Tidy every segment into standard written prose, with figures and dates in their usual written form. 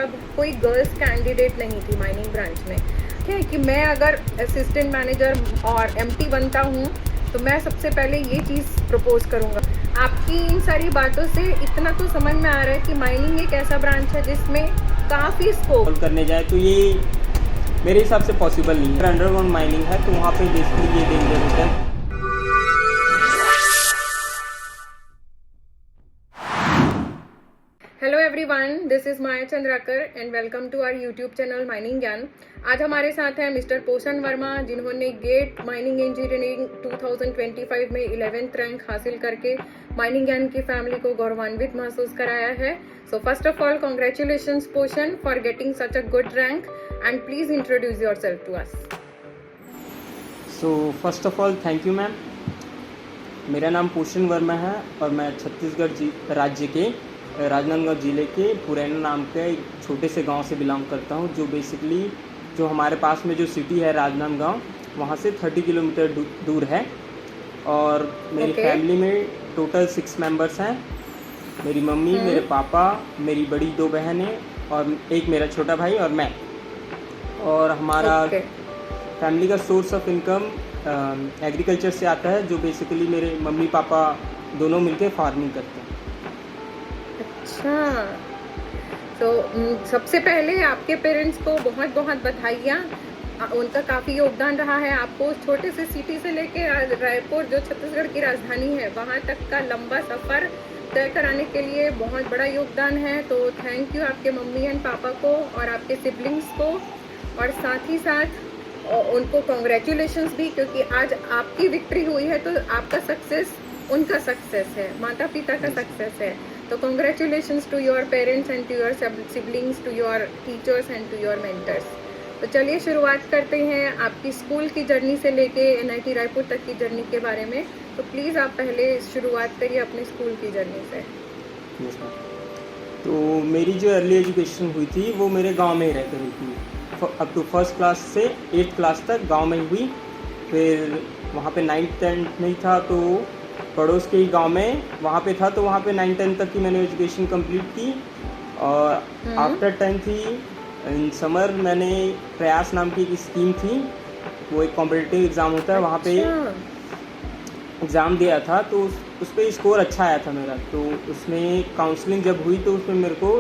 तब कोई girls candidate नहीं थी माइनिंग ब्रांच में। ठीक है कि मैं अगर असिस्टेंट मैनेजर और एमटी बनता हूँ तो मैं सबसे पहले ये चीज़ प्रपोज करूँगा। आपकी इन सारी बातों से इतना तो समझ में आ रहा है कि माइनिंग एक ऐसा ब्रांच है जिसमें काफ़ी स्कोप करने जाए तो ये मेरे हिसाब से पॉसिबल नहीं है। अंडरग्राउंड माइनिंग है तो वहाँ पे बेसिकली ये डेंजर होता है। Hello everyone, this is Maya Chandrakar and welcome to our YouTube channel mining Gyan. आज हमारे साथ हैं मिस्टर पोषण वर्मा, जिन्होंने गेट माइनिंग इंजीनियरिंग 2025 में 11th रैंक हासिल करके माइनिंग ज्ञान की फैमिली को गौरवान्वित महसूस कराया है। So first of all congratulations Poshan for getting such a good rank and please introduce yourself to us. So first of all thank you ma'am. मेरा नाम पोषण वर्मा है और मैं छत्तीसगढ़ राज्य के राजनांदगांव ज़िले के पुरैना नाम के एक छोटे से गांव से बिलोंग करता हूं, जो बेसिकली जो हमारे पास में जो सिटी है राजनांदगांव, वहां से 30 किलोमीटर दूर है। और मेरी फैमिली में टोटल 6 मेंबर्स हैं। मेरी मम्मी, मेरे पापा, मेरी बड़ी 2 बहनें और एक मेरा छोटा भाई और मैं। और हमारा फैमिली का सोर्स ऑफ इनकम एग्रीकल्चर से आता है, जो बेसिकली मेरे मम्मी पापा दोनों मिलके फार्मिंग करते हैं। अच्छा, तो सबसे पहले आपके पेरेंट्स को बहुत बहुत बधाइयाँ। उनका काफ़ी योगदान रहा है आपको छोटे से सिटी से लेके रायपुर, जो छत्तीसगढ़ की राजधानी है, वहाँ तक का लंबा सफ़र तय कराने के लिए बहुत बड़ा योगदान है। तो थैंक यू आपके मम्मी एंड पापा को और आपके सिबलिंग्स को, और साथ ही साथ उनको कॉन्ग्रेचुलेशंस भी, क्योंकि आज आपकी विक्ट्री हुई है तो आपका सक्सेस उनका सक्सेस है, माता पिता का सक्सेस है। तो congratulations to your parents and to your siblings, to your teachers and to your mentors. तो चलिए शुरुआत करते हैं आपकी स्कूल की जर्नी से लेके NIT रायपुर तक की जर्नी के बारे में। तो प्लीज़ आप पहले शुरुआत करिए अपने स्कूल की जर्नी से। तो मेरी जो अर्ली एजुकेशन हुई थी वो मेरे गांव में ही रहकर हुई थी। अप टू फर्स्ट क्लास से 8th क्लास तक गांव में ही हुई। फिर वहाँ पे 9th 10th नहीं था तो पड़ोस के ही गांव में वहाँ पे था, तो वहाँ पे 9th 10th तक की मैंने एजुकेशन कंप्लीट की। और after 10th he in summer मैंने प्रयास नाम की एक स्कीम थी, वो एक कॉम्पिटिटिव एग्ज़ाम होता है, वहाँ पे एग्ज़ाम दिया था। तो उस पर स्कोर अच्छा आया था मेरा। तो उसमें काउंसलिंग जब हुई तो उसमें मेरे को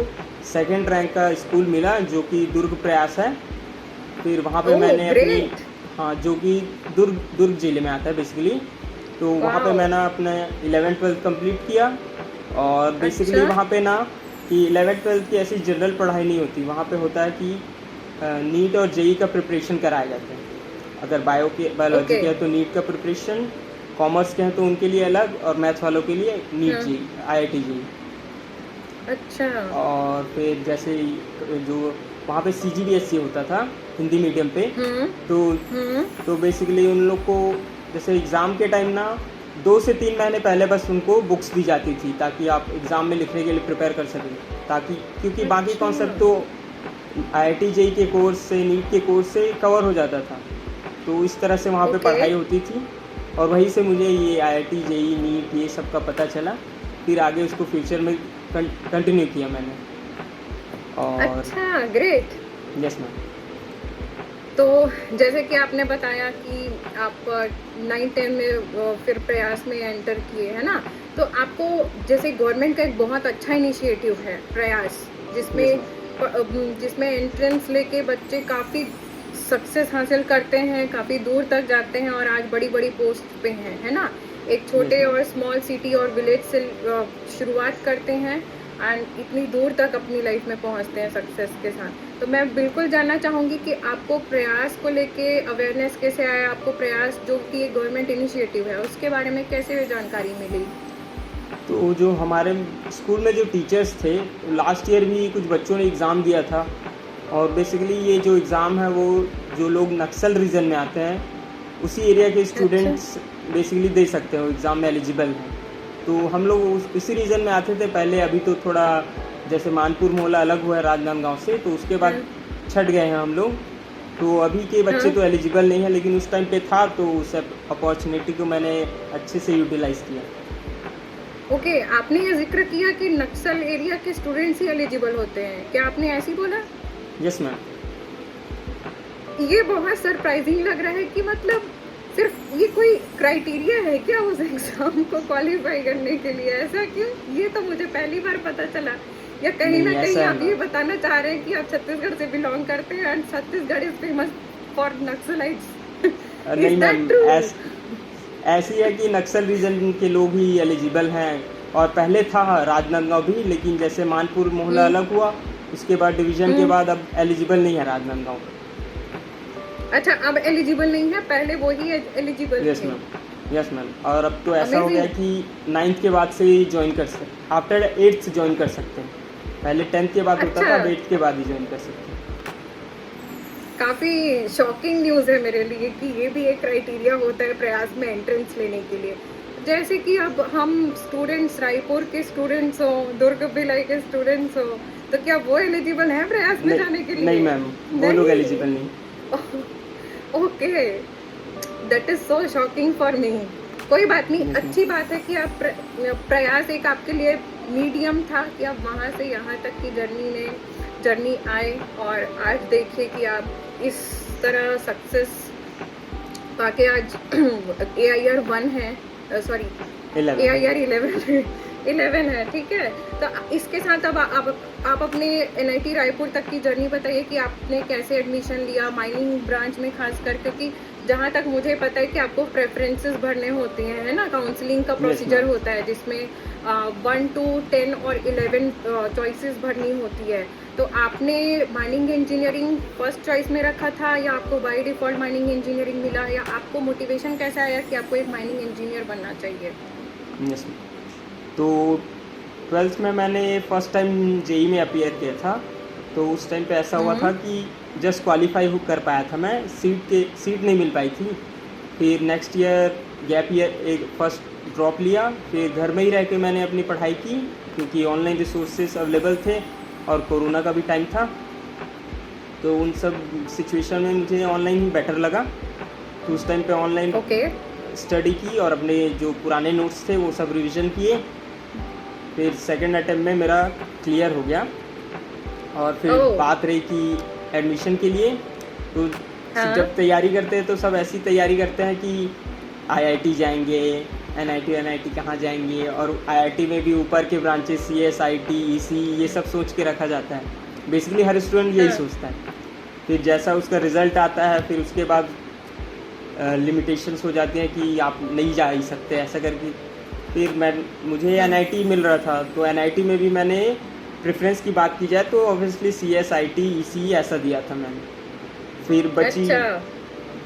2nd रैंक का स्कूल मिला, जो कि दुर्ग प्रयास है। फिर वहाँ पे मैंने अपनी जो कि दुर्ग जिले में आता है बेसिकली। तो वहाँ पे मैंने अपने 11th 12th कंप्लीट किया। और बेसिकली वहाँ पे ना कि 11th 12th की ऐसी जनरल पढ़ाई नहीं होती, वहाँ पे होता है कि नीट और JEE का प्रिपरेशन कराया जाता है। अगर बायोलॉजी के है तो नीट का प्रिपरेशन, कॉमर्स के हैं तो उनके लिए अलग, और मैथ वालों के लिए नीट JEE, IIT JEE। अच्छा। और फिर जैसे जो वहाँ पे CGBSE होता था हिंदी मीडियम पे, तो बेसिकली उन लोग को जैसे एग्ज़ाम के टाइम ना 2 से 3 महीने पहले बस उनको बुक्स दी जाती थी, ताकि आप एग्ज़ाम में लिखने के लिए प्रिपेयर कर सकें। ताकि क्योंकि बाकी कॉन्सेप्ट तो IIT JEE के कोर्स से, नीट के कोर्स से कवर हो जाता था। तो इस तरह से वहाँ पे पढ़ाई होती थी, और वहीं से मुझे ये IIT JEE नीट ये सब का पता चला। फिर आगे उसको फ्यूचर में कंटिन्यू किया मैंने। और अच्छा, ग्रेट। Yes ma'am. तो जैसे कि आपने बताया कि आप 9th 10th में फिर प्रयास में एंटर किए, है ना? तो आपको जैसे गवर्नमेंट का एक बहुत अच्छा इनिशिएटिव है प्रयास, जिसमें एंट्रेंस लेके बच्चे काफ़ी सक्सेस हासिल करते हैं, काफ़ी दूर तक जाते हैं और आज बड़ी बड़ी पोस्ट पे हैं, है ना? एक छोटे और स्मॉल सिटी और विलेज से शुरुआत करते हैं एंड इतनी दूर तक अपनी लाइफ में पहुंचते हैं सक्सेस के साथ। तो मैं बिल्कुल जानना चाहूँगी कि आपको प्रयास को लेके अवेयरनेस कैसे आया? आपको प्रयास जो कि एक गवर्नमेंट इनिशिएटिव है, उसके बारे में कैसे जानकारी मिली? तो जो हमारे स्कूल में जो टीचर्स थे, लास्ट ईयर भी कुछ बच्चों ने एग्ज़ाम दिया था। और बेसिकली ये जो एग्ज़ाम है वो जो लोग नक्सल रीजन में आते हैं उसी एरिया के स्टूडेंट्स बेसिकली दे सकते हैं, वो एग्ज़ाम में एलिजिबल हैं। तो हम लोग इसी रीजन में आते थे पहले। अभी तो थोड़ा जैसे मानपुर मोहल्ला अलग हुआ है राजनांदगांव से, तो उसके बाद छट गए हैं हम लोग। तो अभी के बच्चे तो एलिजिबल नहीं है, लेकिन उस टाइम पे था, तो उस अपॉर्चुनिटी को मैंने अच्छे से यूटिलाइज़ किया। ओके, आपने ये ज़िक्र किया कि नक्सल एरिया के स्टूडेंट्स ही एलिजिबल होते हैं, क्या आपने ऐसे ही बोला? Yes ma'am. ये बहुत सरप्राइजिंग लग रहा है कि मतलब सिर्फ ये कोई क्राइटेरिया है क्या उस एग्ज़ाम को क्वालिफ़ाई करने के लिए, ऐसा क्यों? ये तो मुझे पहली बार पता चला। या कहीं नहीं न कहीं ऐसा है आप ये मैम। बताना चाह रहे हैं कि आप छत्तीसगढ़ से बिलॉन्ग करते हैं and Chhattisgarh is famous for Naxalites. नहीं इज़ दैट मैम, ट्रू? ऐसी है कि नक्सल रीजन के लोग ही एलिजिबल हैं। और पहले था राजनांदगांव भी, लेकिन जैसे मानपुर मोहल्ला हुँ, अलग हुआ, उसके बाद डिवीज़न के हुँ। बाद अब एलिजिबल नहीं है राजनांदगांव। अच्छा, अब एलिजिबल नहीं है, पहले वो ही एलिजिबल यस थे। मैम। यस मैम, और अब तो ऐसा हो गया अमेज़िंग। कि 9th के बाद से ही जॉइन कर सकते, आफ्टर 8th से जॉइन कर सकते हैं। पहले 10th के बाद होता अच्छा, था, अब 8th के बाद ही जॉइन कर सकते हैं। काफ़ी शॉकिंग न्यूज़ है मेरे लिए कि ये भी एक क्राइटेरिया होता है प्रयास में एंट्रेंस लेने के लिए। जैसे कि अब हम स्टूडेंट्स रायपुर के स्टूडेंट्स हों, दुर्ग भिलाई के स्टूडेंट्स हों, तो क्या वो एलिजिबल हैं प्रयास में जाने के नहीं नहीं लिए? मैम, वो लोग नहीं। एलिजिबल नहीं। Okay, that is so shocking for me. कोई बात नहीं, यस मैम। अच्छी बात है कि आप प्रयास एक आपके लिए मीडियम था कि आप वहाँ से यहाँ तक की जर्नी आए और आज देखिए कि आप इस तरह सक्सेस पाके आज AIR 1 है, सॉरी 11 AIR 11 है, ठीक है। तो इसके साथ अब आप अपने NIT रायपुर तक की जर्नी बताइए कि आपने कैसे एडमिशन लिया माइनिंग ब्रांच में, खास कर क्योंकि जहाँ तक मुझे पता है कि आपको प्रेफरेंसेस भरने होते हैं, है ना? काउंसलिंग का यस प्रोसीजर मैम। होता है जिसमें 1 to 10 और 11 चॉइसेस भरनी होती है। तो आपने माइनिंग इंजीनियरिंग फर्स्ट चॉइस में रखा था या आपको बाय डिफ़ॉल्ट माइनिंग इंजीनियरिंग मिला, या आपको मोटिवेशन कैसा आया कि आपको एक माइनिंग इंजीनियर बनना चाहिए? Yes ma'am. तो 12th में मैंने फर्स्ट टाइम जेई में अपीयर किया था। तो उस टाइम पे ऐसा हुआ था हुँ, कि जस्ट क्वालिफाई हो कर पाया था मैं, सीट नहीं मिल पाई थी। फिर नेक्स्ट ईयर गैप ईयर एक फर्स्ट ड्रॉप लिया, फिर घर में ही रह के मैंने अपनी पढ़ाई की, क्योंकि ऑनलाइन रिसोर्सेज अवेलेबल थे और कोरोना का भी टाइम था। तो उन सब सिचुएशन में मुझे ऑनलाइन ही बेटर लगा। तो उस टाइम पे ऑनलाइन ओके, स्टडी की और अपने जो पुराने नोट्स थे वो सब रिवीजन किए। फिर सेकंड अटेम्प्ट में मेरा क्लियर हो गया। और फिर ओह! बात रही कि एडमिशन के लिए, तो हाँ, जब तैयारी करते हैं तो सब ऐसी तैयारी करते हैं कि आईआईटी जाएंगे, एनआईटी कहाँ जाएंगे, और आईआईटी में भी ऊपर के ब्रांचेस सीएसआईटी ईसी ये सब सोच के रखा जाता है। बेसिकली हर स्टूडेंट यही हाँ, सोचता है। फिर जैसा उसका रिज़ल्ट आता है, फिर उसके बाद लिमिटेशंस हो जाती हैं कि आप नहीं जा ही सकते ऐसा करके। फिर मुझे हुँ, एनआईटी मिल रहा था, तो एनआईटी में भी मैंने प्रेफरेंस की बात की जाए तो ऑब्वियसली सीएसआईटी ईसी ऐसा दिया था मैंने। फिर बची, अच्छा,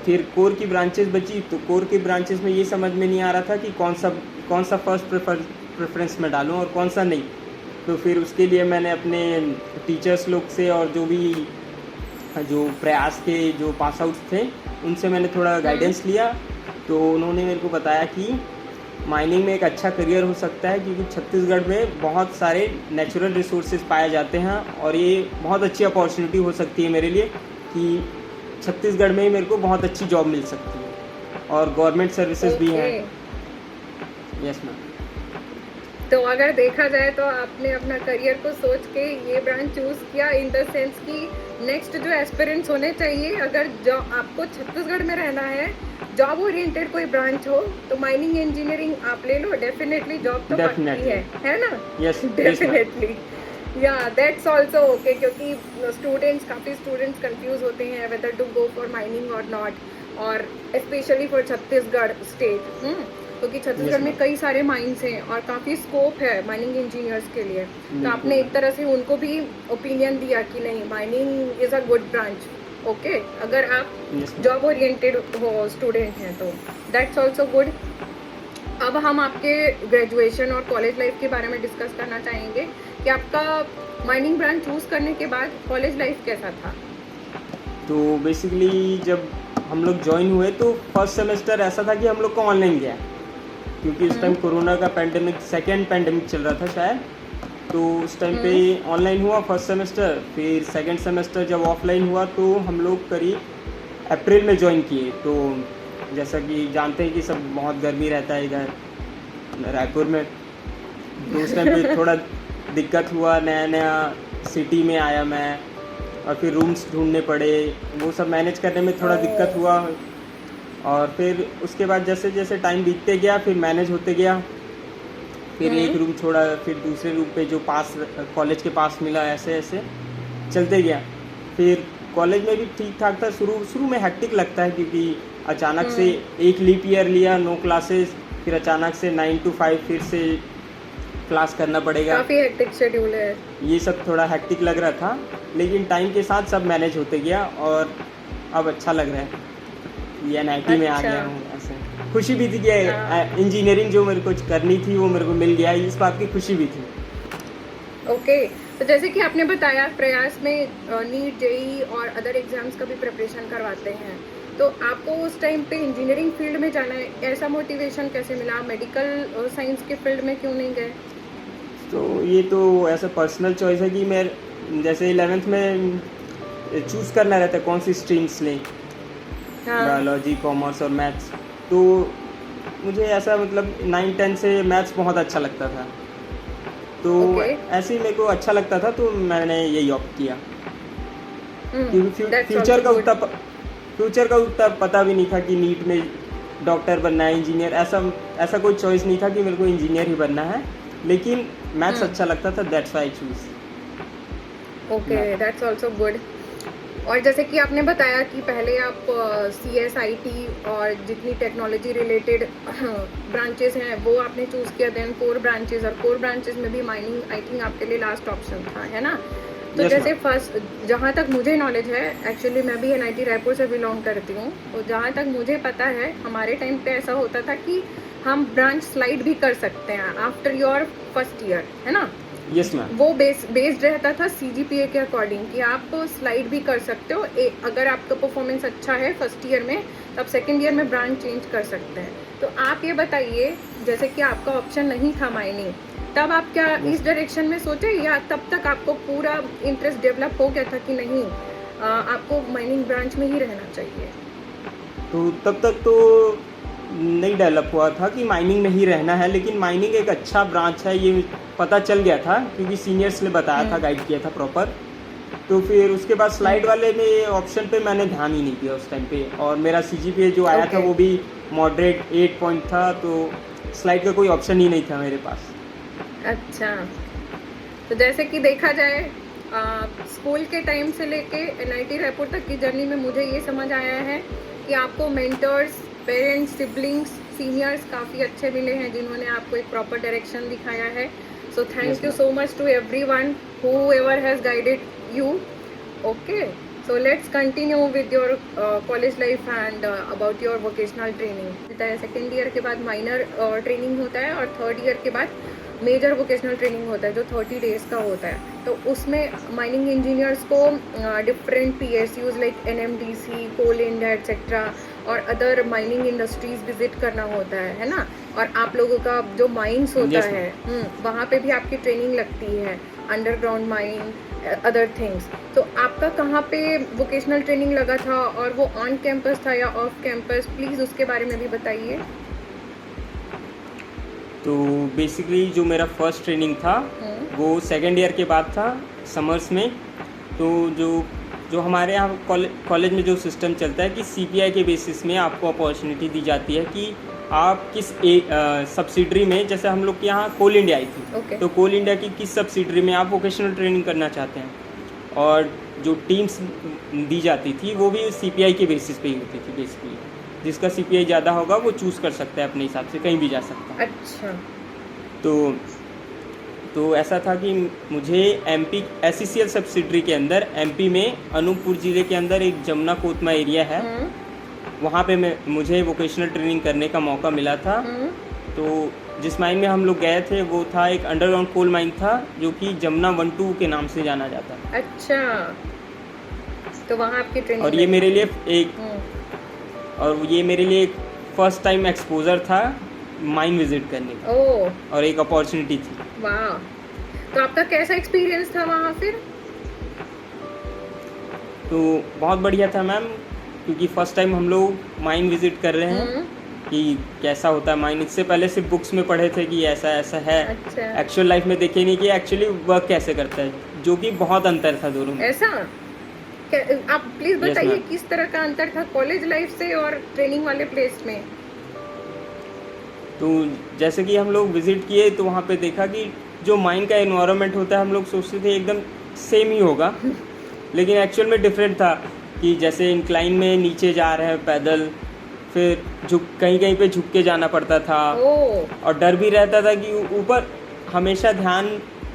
फिर कोर की ब्रांचेस बची, तो कोर की ब्रांचेस में ये समझ में नहीं आ रहा था कि कौन सा फर्स्ट प्रेफरेंस में डालूं और कौन सा नहीं। तो फिर उसके लिए मैंने अपने टीचर्स लोग से और जो प्रयास के जो पास आउट थे उनसे मैंने थोड़ा हुँ, गाइडेंस लिया। तो उन्होंने मेरे को बताया कि माइनिंग में एक अच्छा करियर हो सकता है, क्योंकि छत्तीसगढ़ में बहुत सारे नेचुरल रिसोर्सेज पाए जाते हैं और ये बहुत अच्छी अपॉर्चुनिटी हो सकती है मेरे लिए कि छत्तीसगढ़ में ही मेरे को बहुत अच्छी जॉब मिल सकती है और गवर्नमेंट सर्विसेज भी ओके। हैं। Yes ma'am. तो अगर देखा जाए तो आपने अपना करियर को सोच के ये ब्रांच चूज़ किया इन द सेंस कि नेक्स्ट जो एस्पिरेंट्स होने चाहिए, अगर जो आपको छत्तीसगढ़ में रहना है, जॉब ओरिएंटेड कोई ब्रांच हो, तो माइनिंग इंजीनियरिंग आप ले लो, डेफिनेटली जॉब तो पक्की है ना? Yes yes ma'am. Definitely, yeah that's also okay, क्योंकि काफ़ी स्टूडेंट्स कंफ्यूज होते हैं whether to go for mining और नॉट, और स्पेशली फॉर छत्तीसगढ़ स्टेट, क्योंकि छत्तीसगढ़ यस में मैम। कई सारे माइंस हैं और काफ़ी स्कोप है माइनिंग इंजीनियर्स के लिए। तो बिल्कुल आपने मैम। एक तरह से उनको भी ओपिनियन दिया कि नहीं, mining is a good branch, okay, अगर आप यस मैम। जॉब ओरिएंटेड हो स्टूडेंट हैं तो दैट्स ऑल्सो गुड। अब हम आपके ग्रेजुएशन और कॉलेज लाइफ के बारे में डिस्कस करना चाहेंगे कि आपका माइनिंग ब्रांच चूज़ करने के बाद कॉलेज लाइफ कैसा था? तो बेसिकली जब हम लोग ज्वाइन हुए तो फर्स्ट सेमेस्टर ऐसा था कि हम लोग को ऑनलाइन गया, क्योंकि उस टाइम हुँ, कोरोना का सेकेंड पैंडेमिक चल रहा था शायद। तो उस टाइम पे हुँ, ऑनलाइन हुआ फर्स्ट सेमेस्टर। फिर सेकंड सेमेस्टर जब ऑफलाइन हुआ तो हम लोग करीब अप्रैल में ज्वाइन किए। तो जैसा कि जानते हैं कि सब बहुत गर्मी रहता है इधर रायपुर में, तो उस टाइम पे थोड़ा दिक्कत हुआ, नया नया सिटी में आया मैं, और फिर रूम्स ढूंढने पड़े, वो सब मैनेज करने में थोड़ा दिक्कत हुआ। और फिर उसके बाद जैसे जैसे टाइम बीतते गया फिर मैनेज होते गया, फिर एक रूम छोड़ा, फिर दूसरे रूम पे जो पास कॉलेज के पास मिला, ऐसे ऐसे चलते गया। फिर कॉलेज में भी ठीक ठाक था, शुरू में हेक्टिक लगता है क्योंकि अचानक से एक लीप ईयर लिया, 9 क्लासेस, फिर अचानक से 9 to 5 फिर से क्लास करना पड़ेगा, काफी हेक्टिक शेड्यूल है। ये सब थोड़ा हेक्टिक लग रहा था, लेकिन टाइम के साथ सब मैनेज होते गया और अब अच्छा लग रहा है, ये NIT में आ अच्छा। गया हूँ। ऐसे खुशी भी थी कि इंजीनियरिंग जो मेरे को करनी थी वो मेरे को मिल गया, इस बात की खुशी भी थी। ओके, तो जैसे कि आपने बताया प्रयास में नीट, जेई और अदर एग्जाम्स का भी प्रिपरेशन करवाते हैं, तो आपको उस टाइम पे इंजीनियरिंग फील्ड में जाना है, ऐसा मोटिवेशन कैसे मिला? मेडिकल साइंस के फील्ड में क्यों नहीं गए? तो ये तो ऐसा पर्सनल चॉइस है कि मैं जैसे 11th में चूज़ करना रहता है कौन सी स्ट्रीम्स लें, हाँ, बायोलॉजी, कॉमर्स और मैथ्स। तो मुझे ऐसा मतलब 9-10 से मैथ्स बहुत अच्छा लगता था, तो Okay. ऐसे ही मेरे को अच्छा लगता था, तो मैंने यही ऑप्ट किया क्योंकि that's फ्यूचर also का good. उतना पता भी नहीं था कि नीट में डॉक्टर बनना है, इंजीनियर, ऐसा कोई चॉइस नहीं था कि मेरे को इंजीनियर ही बनना है, लेकिन मैथ्स अच्छा लगता था, that's why I choose. Okay, that's also good. और जैसे कि आपने बताया कि पहले आप CSIT और जितनी टेक्नोलॉजी रिलेटेड ब्रांचेस हैं वो आपने चूज़ किया, देन कोर ब्रांचेस, और कोर ब्रांचेस में भी माइनिंग आई थिंक आपके लिए लास्ट ऑप्शन था, है ना? तो Yes, जैसे फर्स्ट, जहाँ तक मुझे नॉलेज है, एक्चुअली मैं भी NIT रायपुर से बिलोंग करती हूँ, तो जहाँ तक मुझे पता है हमारे टाइम पे ऐसा होता था कि हम ब्रांच स्लाइड भी कर सकते हैं आफ्टर योर फर्स्ट ईयर, है ना? Yes ma'am. वो बेस्ड रहता था CGPA के अकॉर्डिंग कि आप स्लाइड भी कर सकते हो, अगर आपका परफॉर्मेंस अच्छा है फर्स्ट ईयर में, तब सेकंड ईयर में ब्रांच चेंज कर सकते हैं। तो आप ये बताइए, जैसे कि आपका ऑप्शन नहीं था माइनिंग, तब आप क्या इस डायरेक्शन में सोचे, या तब तक आपको पूरा इंटरेस्ट डेवलप हो गया था कि नहीं आपको माइनिंग ब्रांच में ही रहना चाहिए? तो तब तक तो नहीं डेवलप हुआ था कि माइनिंग में ही रहना है, लेकिन माइनिंग एक अच्छा ब्रांच है ये पता चल गया था क्योंकि सीनियर्स ने बताया था, गाइड किया था प्रॉपर। तो फिर उसके बाद स्लाइड वाले में ऑप्शन पे मैंने ध्यान ही नहीं दिया उस टाइम पे, और मेरा CGPA जो आया था Okay. वो भी मॉडरेट 8 पॉइंट था, तो स्लाइड का कोई ऑप्शन ही नहीं था मेरे पास। अच्छा, तो जैसे कि देखा जाए स्कूल के टाइम से लेके NIT रायपुर तक की जर्नी में मुझे ये समझ आया है कि आपको मेंटर्स, पेरेंट्स, सिबलिंग्स, सीनियर्स काफ़ी अच्छे मिले हैं जिन्होंने आपको एक प्रॉपर डायरेक्शन दिखाया है। So thank you so much to everyone whoever has guided you. Okay, so let's continue with your college life and about your vocational training. Second year के बाद माइनर ट्रेनिंग होता है और थर्ड ईयर के बाद major vocational training होता है जो 30 डेज का होता है। तो उसमें माइनिंग इंजीनियर्स को डिफरेंट PSUs लाइक NMDC, कोल इंडिया एक्सेट्रा और अदर माइनिंग इंडस्ट्रीज विजिट करना होता है ना? और आप लोगों का जो माइंस होता Yes, है वहाँ पे भी आपकी ट्रेनिंग लगती है, अंडरग्राउंड माइन, अदर थिंग्स। तो आपका कहाँ पे वोकेशनल ट्रेनिंग लगा था, और वो ऑन कैंपस था या ऑफ कैंपस? प्लीज़ उसके बारे में भी बताइए। तो बेसिकली जो मेरा फर्स्ट ट्रेनिंग था वो सेकेंड ईयर के बाद था, समर्स में। तो जो हमारे यहाँ कॉलेज में जो सिस्टम चलता है कि CPI के बेसिस में आपको अपॉर्चुनिटी दी जाती है कि आप किस सब्सिडरी में, जैसे हम लोग के यहाँ कोल इंडिया आई थी, Okay. तो कोल इंडिया की किस सब्सिडरी में आप वोकेशनल ट्रेनिंग करना चाहते हैं, और जो टीम्स दी जाती थी वो भी CPI के बेसिस पे ही होती थी बेसिकली। जिसका CPI ज़्यादा होगा वो चूज़ कर सकता है अपने हिसाब से, कहीं भी जा सकता है। अच्छा, तो ऐसा था कि मुझे MP SCCL सब्सिडरी के अंदर MP में अनूपपुर ज़िले के अंदर एक जमुना कोतमा एरिया है, वहाँ पे मुझे वोकेशनल ट्रेनिंग करने का मौका मिला था। तो जिस माइन में हम लोग गए थे वो था एक अंडरग्राउंड कोल माइन था जो कि जमुना 1-2 के नाम से जाना जाता है। अच्छा, तो वहाँ आपकी ट्रेनिंग और ये मेरे लिए एक फर्स्ट टाइम एक्सपोजर था माइन विजिट करने का, ओह और एक अपॉर्चुनिटी थी। वाह, तो आपका कैसा एक्सपीरियंस था वहाँ फिर? तो बहुत बढ़िया था मैम, क्योंकि फर्स्ट टाइम हम लोग माइन विजिट कर रहे हैं, कि कैसा होता है माइंड। इससे पहले सिर्फ बुक्स में पढ़े थे कि ऐसा ऐसा है, अच्छा। एक्चुअल लाइफ में देखे नहीं कि एक्चुअली वर्क कैसे करता है, जो कि बहुत अंतर था दोनों में। ऐसा आप प्लीज Yes, बताइए ma'am. किस तरह का अंतर था कॉलेज लाइफ से और ट्रेनिंग वाले प्लेस में? तो जैसे कि हम लोग विजिट किए तो वहाँ पे देखा कि जो माइंड का एनवायरनमेंट होता है हम लोग सोचते थे एकदम सेम ही होगा, लेकिन एक्चुअल में डिफरेंट था। कि जैसे इंक्लाइन में नीचे जा रहे हैं पैदल, फिर झुक कहीं कहीं पे झुक के जाना पड़ता था, ओह और डर भी रहता था कि ऊपर हमेशा ध्यान।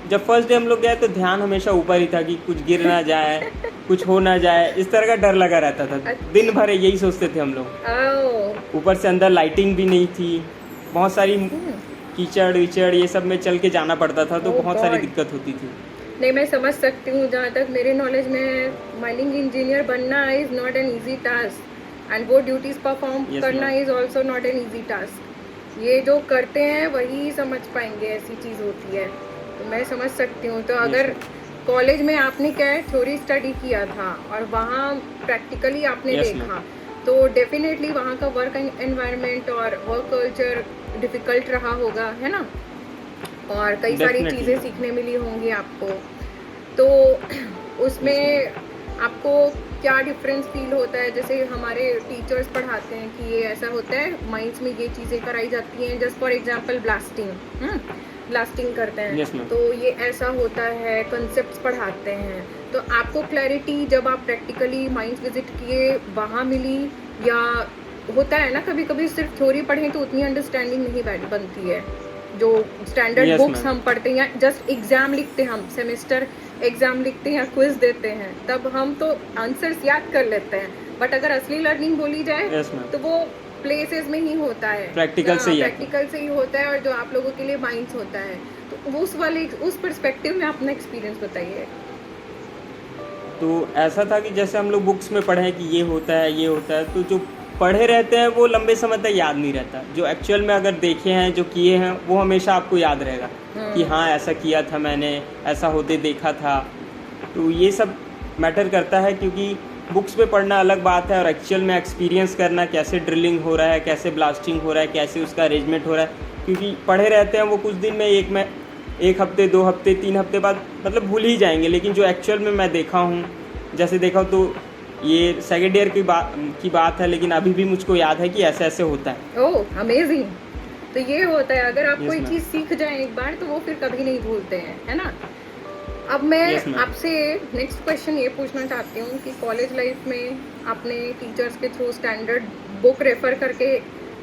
जब फर्स्ट डे हम लोग गए तो ध्यान हमेशा ऊपर ही था कि कुछ गिर ना जाए, कुछ हो ना जाए, इस तरह का डर लगा रहता था। अच्छा। दिन भर यही सोचते थे हम लोग। ओह ऊपर से अंदर लाइटिंग भी नहीं थी, बहुत सारी कीचड़ विचड़ ये सब में चल के जाना पड़ता था, तो Oh बहुत सारी God. दिक्कत होती थी। नहीं, मैं समझ सकती हूँ। जहाँ तक मेरे नॉलेज में, माइनिंग इंजीनियर बनना is not an easy task, and वो ड्यूटीज़ परफॉर्म Yes, करना ma'am. Is also not an easy task. ये जो करते हैं वही समझ पाएंगे ऐसी चीज़ होती है, तो मैं समझ सकती हूँ। तो अगर कॉलेज में आपने क्या है थ्योरी स्टडी किया था और वहाँ प्रैक्टिकली आपने Yes, देखा, तो डेफिनेटली वहाँ का वर्क एनवायरनमेंट और वर्क कल्चर डिफ़िकल्ट रहा होगा, है ना? और कई सारी Definitely. चीज़ें सीखने मिली होंगी आपको। तो उसमें आपको क्या डिफरेंस फील होता है? जैसे हमारे टीचर्स पढ़ाते हैं कि ये ऐसा होता है, माइंड्स में ये चीज़ें कराई जाती हैं। जस्ट फॉर एग्जांपल ब्लास्टिंग करते हैं, Yes, ma'am. तो ये ऐसा होता है, कंसेप्ट्स पढ़ाते हैं। तो आपको क्लैरिटी जब आप प्रैक्टिकली माइंड्स विजिट किए वहाँ मिली, या होता है ना कभी कभी सिर्फ थ्योरी पढ़ें तो उतनी अंडरस्टैंडिंग नहीं बनती है। जो स्टैंडर्ड Yes, बुक्स ma'am. हम पढ़ते हैं या जस्ट एग्जाम लिखते हैं, हम सेमेस्टर एग्जाम लिखते हैं या क्विज देते हैं, तब हम तो आंसर्स याद कर लेते हैं, बट अगर असली लर्निंग बोली जाए Yes, ma'am. तो वो प्लेसेस में ही होता है, Practical से ही आता है। प्रैक्टिकल से ही होता है, और जो आप लोगों के लिए माइंड्स होता है। तो उस पर्सपेक्टिव में अपना एक्सपीरियंस बताइए। तो ऐसा था कि जैसे हम लोग बुक्स में पढ़े हैं कि ये होता है ये होता है, तो जो पढ़े रहते हैं वो लंबे समय तक याद नहीं रहता। जो एक्चुअल में अगर देखे हैं, जो किए हैं, वो हमेशा आपको याद रहेगा कि हाँ ऐसा किया था मैंने, ऐसा होते देखा था। तो ये सब मैटर करता है, क्योंकि बुक्स पे पढ़ना अलग बात है और एक्चुअल में एक्सपीरियंस करना, कैसे ड्रिलिंग हो रहा है, कैसे ब्लास्टिंग हो रहा है, कैसे उसका अरेंजमेंट हो रहा है। क्योंकि पढ़े रहते हैं वो कुछ दिन में, एक हफ्ते 2 हफ्ते 3 हफ्ते बाद मतलब भूल ही जाएंगे, लेकिन जो एक्चुअल में मैं देखा हूँ, जैसे देखा हूँ, तो ये सेकेंड ईयर की बात है, लेकिन अभी भी मुझको याद है कि ऐसे ऐसे होता है। ओह अमेजिंग। तो ये होता है, अगर आप Yes, कोई ma'am. चीज़ सीख जाए एक बार तो वो फिर कभी नहीं भूलते हैं, है ना? अब मैं Yes, ma'am. आपसे नेक्स्ट क्वेश्चन ये पूछना चाहती हूँ कि कॉलेज लाइफ में आपने टीचर्स के थ्रू स्टैंडर्ड बुक रेफर करके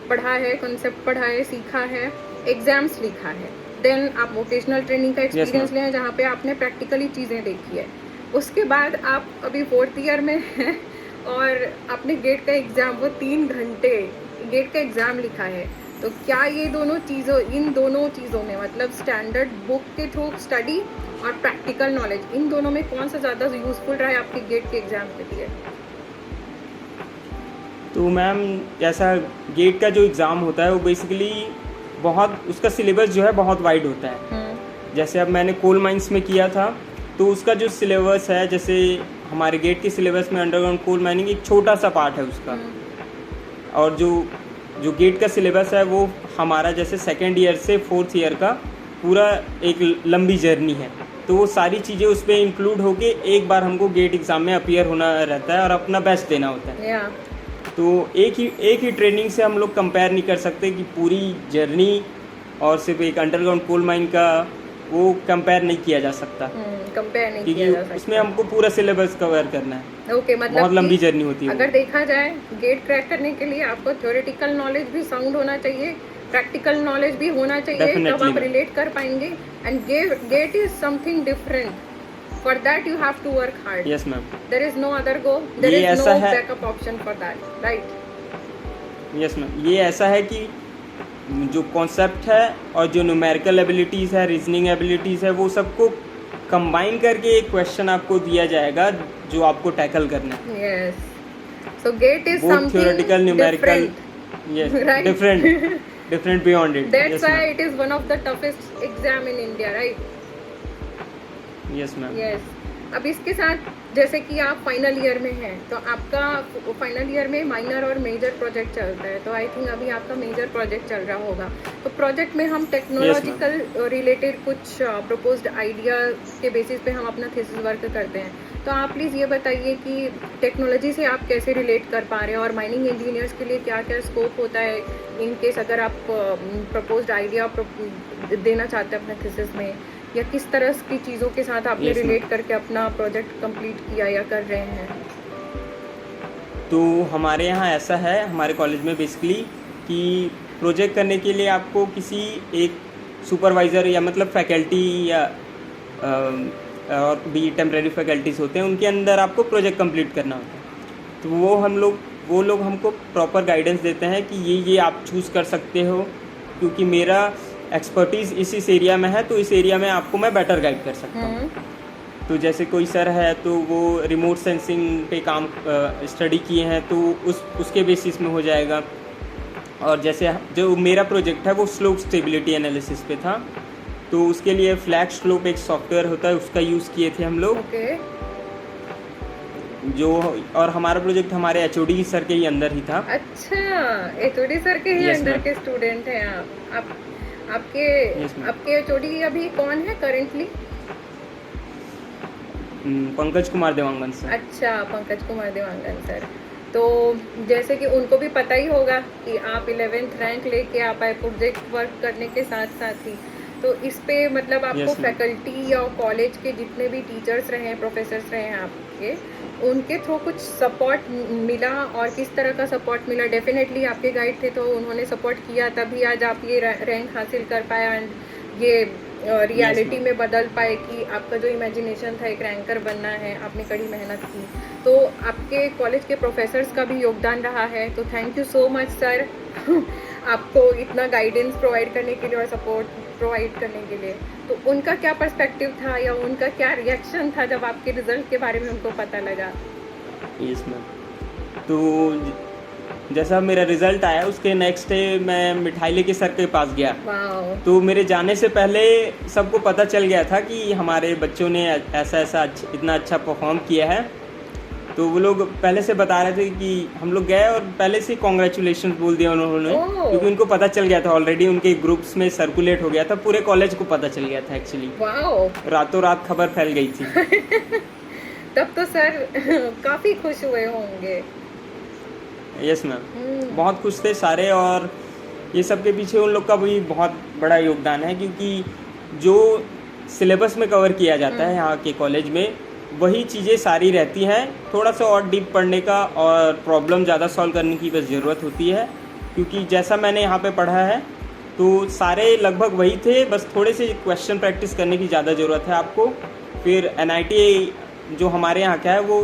पढ़ा है, कंसेप्ट पढ़ा है, सीखा है, एग्जाम्स लिखा है, देन आप वोकेशनल ट्रेनिंग का एक्सपीरियंस ma'am. लिया जहाँ पे आपने प्रैक्टिकली चीज़ें देखी है। उसके बाद आप अभी 4th ईयर में हैं और आपने गेट का एग्ज़ाम, वो 3 घंटे गेट का एग्ज़ाम लिखा है। तो क्या ये इन दोनों चीज़ों में, मतलब स्टैंडर्ड बुक के थ्रू स्टडी और प्रैक्टिकल नॉलेज, इन दोनों में कौन सा ज़्यादा यूज़फुल रहा है आपके गेट के एग्ज़ाम के लिए? तो मैम ऐसा गेट का जो एग्ज़ाम होता है वो बेसिकली बहुत, उसका सिलेबस जो है बहुत वाइड होता है। जैसे अब मैंने कोल माइंस में किया था, तो उसका जो सिलेबस है, जैसे हमारे गेट के सिलेबस में अंडरग्राउंड कोल माइनिंग एक छोटा सा पार्ट है उसका, और जो गेट का सिलेबस है वो हमारा जैसे सेकेंड ईयर से 4th ईयर का पूरा एक लंबी जर्नी है। तो वो सारी चीज़ें उस पर इंक्लूड होके एक बार हमको गेट एग्ज़ाम में अपीयर होना रहता है और अपना बेस्ट देना होता है। या तो एक ही ट्रेनिंग से हम लोग कंपेयर नहीं कर सकते कि पूरी जर्नी और सिर्फ एक अंडरग्राउंड कोल माइन का वो कंपेयर नहीं किया जा सकता, कंपेयर नहीं किया जा क्योंकि सकता। उसमें हमको पूरा सिलेबस कवर करना है। ओके, मतलब बहुत लंबी कि जर्नी होती है अगर वो। देखा जाए गेट क्रैक करने के लिए आपको थ्योरेटिकल नॉलेज भी साउंड होना चाहिए, प्रैक्टिकल नॉलेज भी होना चाहिए, तब Definitely, आप ma'am. रिलेट कर पाएंगे। And GATE is something different, for that you have to work hard. Yes ma'am, there is no other go, there ये इज ऐसा नो है। Backup option for that, right? Yes ma'am, ये ऐसा है कि जो कॉन्सेप्ट है और जो न्यूमेरिकल एबिलिटीज़ है, रीजनिंग एबिलिटीज़ है, वो सबको कंबाइन करके एक क्वेश्चन आपको दिया जाएगा जो आपको टैकल करना है। Yes, so gate is both something theoretical, numerical, yes, Right. Different beyond it. That's why it is one of the toughest exam in India, right? Yes ma'am. Yes. अब इसके साथ जैसे कि आप फाइनल ईयर में हैं, तो आपका फाइनल ईयर में माइनर और मेजर प्रोजेक्ट चलता है, तो आई थिंक अभी आपका मेजर प्रोजेक्ट चल रहा होगा। तो प्रोजेक्ट में हम टेक्नोलॉजिकल रिलेटेड कुछ प्रपोज्ड आइडिया के बेसिस पे हम अपना थीसिस वर्क करते हैं। तो आप प्लीज़ ये बताइए कि टेक्नोलॉजी से आप कैसे रिलेट कर पा रहे हैं और माइनिंग इंजीनियर्स के लिए क्या क्या स्कोप होता है इन केस अगर आप प्रपोज्ड आइडिया देना चाहते हैं अपने थीसिस में, या किस तरह की चीज़ों के साथ आपने Yes, ma'am. रिलेट करके अपना प्रोजेक्ट कंप्लीट किया या कर रहे हैं? तो हमारे यहाँ ऐसा है हमारे कॉलेज में बेसिकली कि प्रोजेक्ट करने के लिए आपको किसी एक सुपरवाइज़र या मतलब फैकल्टी या और भी टेम्परेरी फैकल्टीज़ होते हैं उनके अंदर आपको प्रोजेक्ट कंप्लीट करना होता है। तो वो लोग हमको प्रॉपर गाइडेंस देते हैं कि ये आप चूज़ कर सकते हो, क्योंकि मेरा एक्सपर्टीज़ इस एरिया में है, तो इस एरिया में आपको मैं बेटर गाइड कर सकता हूँ। तो जैसे कोई सर है तो वो रिमोट सेंसिंग पे काम स्टडी किए हैं, तो उसके बेसिस में हो जाएगा। और जैसे जो मेरा प्रोजेक्ट है वो स्लोप स्टेबिलिटी एनालिसिस पे था, तो उसके लिए फ्लैग स्लोप एक सॉफ्टवेयर होता है, उसका यूज़ किए थे हम लोग। जो और हमारा प्रोजेक्ट हमारे एचओडी सर के ही अंदर ही था। अच्छा, एचओडी सर के ही Yes, अंडर ma'am. के स्टूडेंट हैं आप आपके Yes, ma'am. आपके एचओडी अभी कौन है करेंटली? पंकज कुमार देवांगन सर। अच्छा, पंकज कुमार देवांगन सर। तो जैसे कि उनको भी पता ही होगा कि आप 11th रैंक लेके आप आए प्रोजेक्ट वर्क करने के साथ साथ ही, तो इस पे मतलब आपको Yes, ma'am. फैकल्टी या कॉलेज के जितने भी टीचर्स रहे हैं, प्रोफेसर्स रहे हैं आपके, उनके थ्रू कुछ सपोर्ट मिला और किस तरह का सपोर्ट मिला? डेफिनेटली आपके गाइड थे तो उन्होंने सपोर्ट किया, तभी आज आप ये रैंक हासिल कर पाए एंड ये रियलिटी में बदल पाए कि आपका जो इमेजिनेशन था एक रैंकर बनना है, आपने कड़ी मेहनत की। तो आपके कॉलेज के प्रोफेसर्स का भी योगदान रहा है, तो thank you so much sir आपको इतना गाइडेंस प्रोवाइड करने के लिए और सपोर्ट प्रोवाइड करने के लिए। तो उनका क्या पर्सपेक्टिव था या उनका क्या रिएक्शन था जब आपके रिजल्ट के बारे में उनको पता लगा? Yes ma'am. तो जैसा मेरा रिज़ल्ट आया उसके नेक्स्ट डे मैं मिठाई लेके सर के पास गया। वाओ। तो मेरे जाने से पहले सबको पता चल गया था कि हमारे बच्चों ने ऐसा इतना अच्छा परफॉर्म किया है। तो वो लोग पहले से बता रहे थे कि हम लोग गए और पहले से कॉन्ग्रेचुलेशन बोल दिया उन्होंने, क्योंकि उनको पता चल गया था ऑलरेडी, उनके ग्रुप्स में सर्कुलेट हो गया था, पूरे कॉलेज को पता चल गया था एक्चुअली। वाओ। रातों रात खबर फैल गई थी। तब तो सर काफ़ी खुश हुए होंगे। यस मैम, बहुत खुश थे सारे। और ये सब के पीछे उन लोग का भी बहुत बड़ा योगदान है, क्योंकि जो सिलेबस में कवर किया जाता है यहाँ के कॉलेज में वही चीज़ें सारी रहती हैं। थोड़ा सा और डीप पढ़ने का और प्रॉब्लम ज़्यादा सॉल्व करने की बस ज़रूरत होती है, क्योंकि जैसा मैंने यहाँ पे पढ़ा है तो सारे लगभग वही थे, बस थोड़े से क्वेश्चन प्रैक्टिस करने की ज़्यादा ज़रूरत है आपको। फिर NIT जो हमारे यहाँ का है वो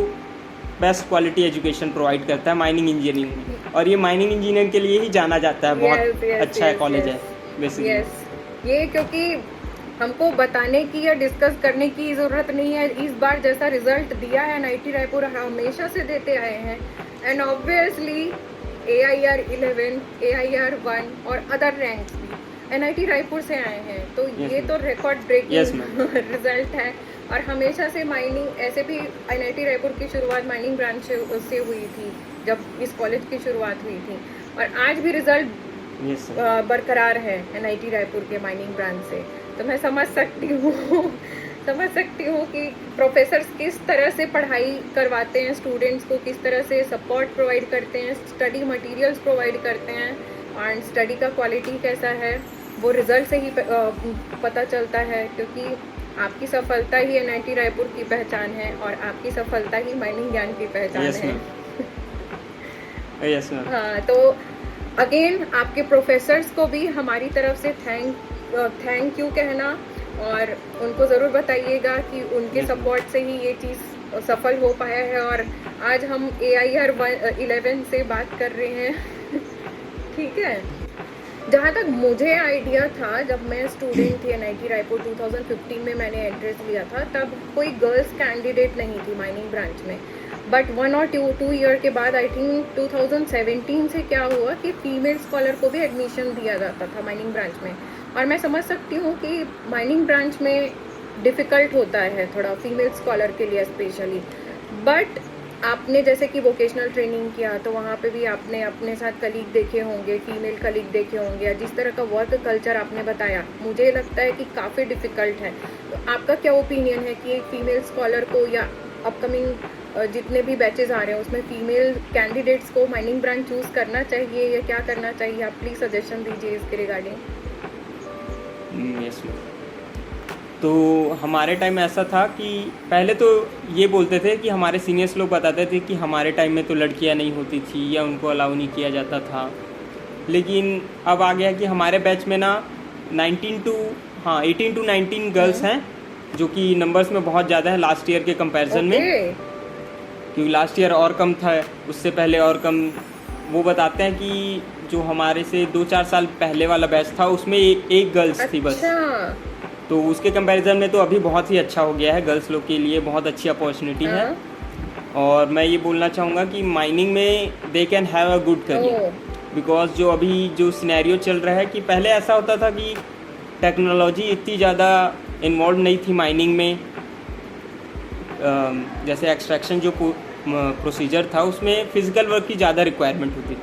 बेस्ट क्वालिटी एजुकेशन प्रोवाइड करता है माइनिंग इंजीनियरिंग में, और ये माइनिंग इंजीनियरिंग के लिए ही जाना जाता है। बहुत अच्छा कॉलेज है बेसिकली। ये क्योंकि हमको बताने की या डिस्कस करने की ज़रूरत नहीं है, इस बार जैसा रिजल्ट दिया है NIT रायपुर हमेशा से देते आए हैं, एंड ऑब्वियसली AIR 11, AIR 1 और अदर रैंक्स भी NIT रायपुर से आए हैं। तो ये तो रिकॉर्ड ब्रेकिंग रिजल्ट है। और हमेशा से माइनिंग, ऐसे भी NIT रायपुर की शुरुआत माइनिंग ब्रांच से हुई थी जब इस कॉलेज की शुरुआत हुई थी, और आज भी रिजल्ट बरकरार है NIT रायपुर के माइनिंग ब्रांच से। तो मैं समझ सकती हूँ कि प्रोफेसर्स किस तरह से पढ़ाई करवाते हैं स्टूडेंट्स को, किस तरह से सपोर्ट प्रोवाइड करते हैं, स्टडी मटेरियल्स प्रोवाइड करते हैं, एंड स्टडी का क्वालिटी कैसा है वो रिजल्ट से ही पता चलता है। क्योंकि आपकी सफलता ही NIT रायपुर की पहचान है और आपकी सफलता ही माइनिंग ज्ञान की पहचान है। Yes ma'am. हाँ, तो अगेन आपके प्रोफेसर्स को भी हमारी तरफ से थैंक यू कहना, और उनको ज़रूर बताइएगा कि उनके सपोर्ट से ही ये चीज़ सफल हो पाया है, और आज हम AIR 11 से बात कर रहे हैं। ठीक है। जहाँ तक मुझे आइडिया था, जब मैं स्टूडेंट थी NIT रायपुर 2015 में मैंने एंट्रेंस लिया था, तब कोई गर्ल्स कैंडिडेट नहीं थी माइनिंग ब्रांच में। बट 1 और 2 ईयर के बाद आई थिंक 2017 से क्या हुआ कि फीमेल स्कॉलर को भी एडमिशन दिया जाता था माइनिंग ब्रांच में। और मैं समझ सकती हूँ कि माइनिंग ब्रांच में डिफ़िकल्ट होता है थोड़ा फीमेल स्कॉलर के लिए स्पेशली, बट आपने जैसे कि वोकेशनल ट्रेनिंग किया तो वहाँ पे भी आपने अपने साथ कलीग देखे होंगे, फीमेल कलीग देखे होंगे, या जिस तरह का वर्क कल्चर आपने बताया, मुझे लगता है कि काफ़ी डिफ़िकल्ट है। तो आपका क्या ओपिनियन है कि एक फीमेल स्कॉलर को या अपकमिंग जितने भी बैचेस आ रहे हैं उसमें फीमेल कैंडिडेट्स को माइनिंग ब्रांच चूज़ करना चाहिए या क्या करना चाहिए? आप प्लीज़ सजेशन दीजिए इसके रिगार्डिंग। यस। तो हमारे टाइम में ऐसा था कि पहले तो ये बोलते थे कि हमारे सीनियर्स लोग बताते थे कि हमारे टाइम में तो लड़कियां नहीं होती थी या उनको अलाउ नहीं किया जाता था, लेकिन अब आ गया कि हमारे बैच में ना 18 to 19 गर्ल्स हैं, जो कि नंबर्स में बहुत ज़्यादा है लास्ट ईयर के कंपैरिजन में, क्योंकि लास्ट ईयर और कम था, उससे पहले और कम। वो बताते हैं कि जो हमारे से 2-4 साल पहले वाला बैच था उसमें एक गर्ल्स थी बस। तो उसके कंपैरिजन में तो अभी बहुत ही अच्छा हो गया है, गर्ल्स लोग के लिए बहुत अच्छी अपॉर्चुनिटी है। और मैं ये बोलना चाहूँगा कि माइनिंग में they can have a good career, because जो अभी जो सिनेरियो चल रहा है कि पहले ऐसा होता था कि टेक्नोलॉजी इतनी ज़्यादा इन्वॉल्व नहीं थी माइनिंग में। जैसे एक्सट्रैक्शन जो प्रोसीजर था उसमें फ़िज़िकल वर्क की ज़्यादा रिक्वायरमेंट होती थी,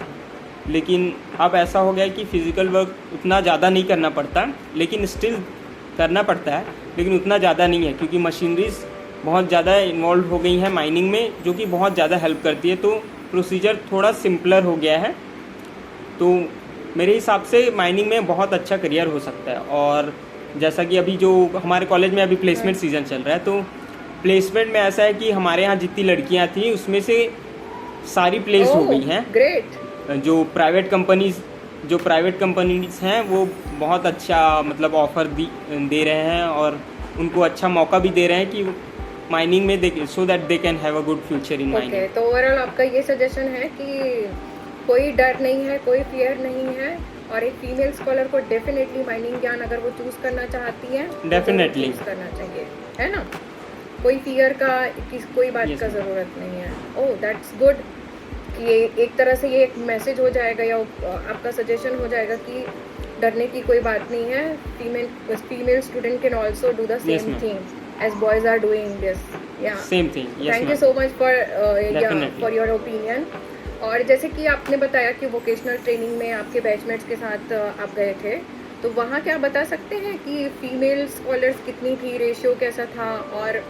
लेकिन अब ऐसा हो गया कि फ़िज़िकल वर्क उतना ज़्यादा नहीं करना पड़ता, लेकिन स्टिल करना पड़ता है, लेकिन उतना ज़्यादा नहीं है, क्योंकि मशीनरीज बहुत ज़्यादा इन्वॉल्व हो गई हैं माइनिंग में, जो कि बहुत ज़्यादा हेल्प करती है। तो प्रोसीजर थोड़ा सिंपलर हो गया है। तो मेरे हिसाब से माइनिंग में बहुत अच्छा करियर हो सकता है। और जैसा कि अभी जो हमारे कॉलेज में अभी प्लेसमेंट सीज़न चल रहा है, तो प्लेसमेंट में ऐसा है कि हमारे यहाँ जितनी लड़कियाँ थी उसमें से सारी प्लेस हो गई हैं। ग्रेट। जो प्राइवेट कंपनीज हैं वो बहुत अच्छा मतलब ऑफ़र दे रहे हैं और उनको अच्छा मौका भी दे रहे हैं कि माइनिंग में so that they can have a good future in mining. तो ओवरऑल आपका ये सजेशन है कि कोई डर नहीं है, कोई फियर नहीं है, और एक फीमेल स्कॉलर को डेफिनेटली माइनिंग ज्ञान अगर वो चूज़ करना चाहती है डेफिनेटली चूज़ करना चाहिए, है ना? कोई फियर का कोई बात का ज़रूरत नहीं है। Oh that's good. ये एक तरह से ये एक मैसेज हो जाएगा या आपका सजेशन हो जाएगा कि डरने की कोई बात नहीं है। Female student can also do the same thing as boys are doing this. Yeah same thing. Thank you so much for your opinion. और जैसे कि आपने बताया कि वोकेशनल ट्रेनिंग में आपके बैचमेट्स के साथ आप गए थे, तो वहाँ क्या बता सकते हैं कि फीमेल स्कॉलर्स कितनी थी, रेशियो कैसा था, और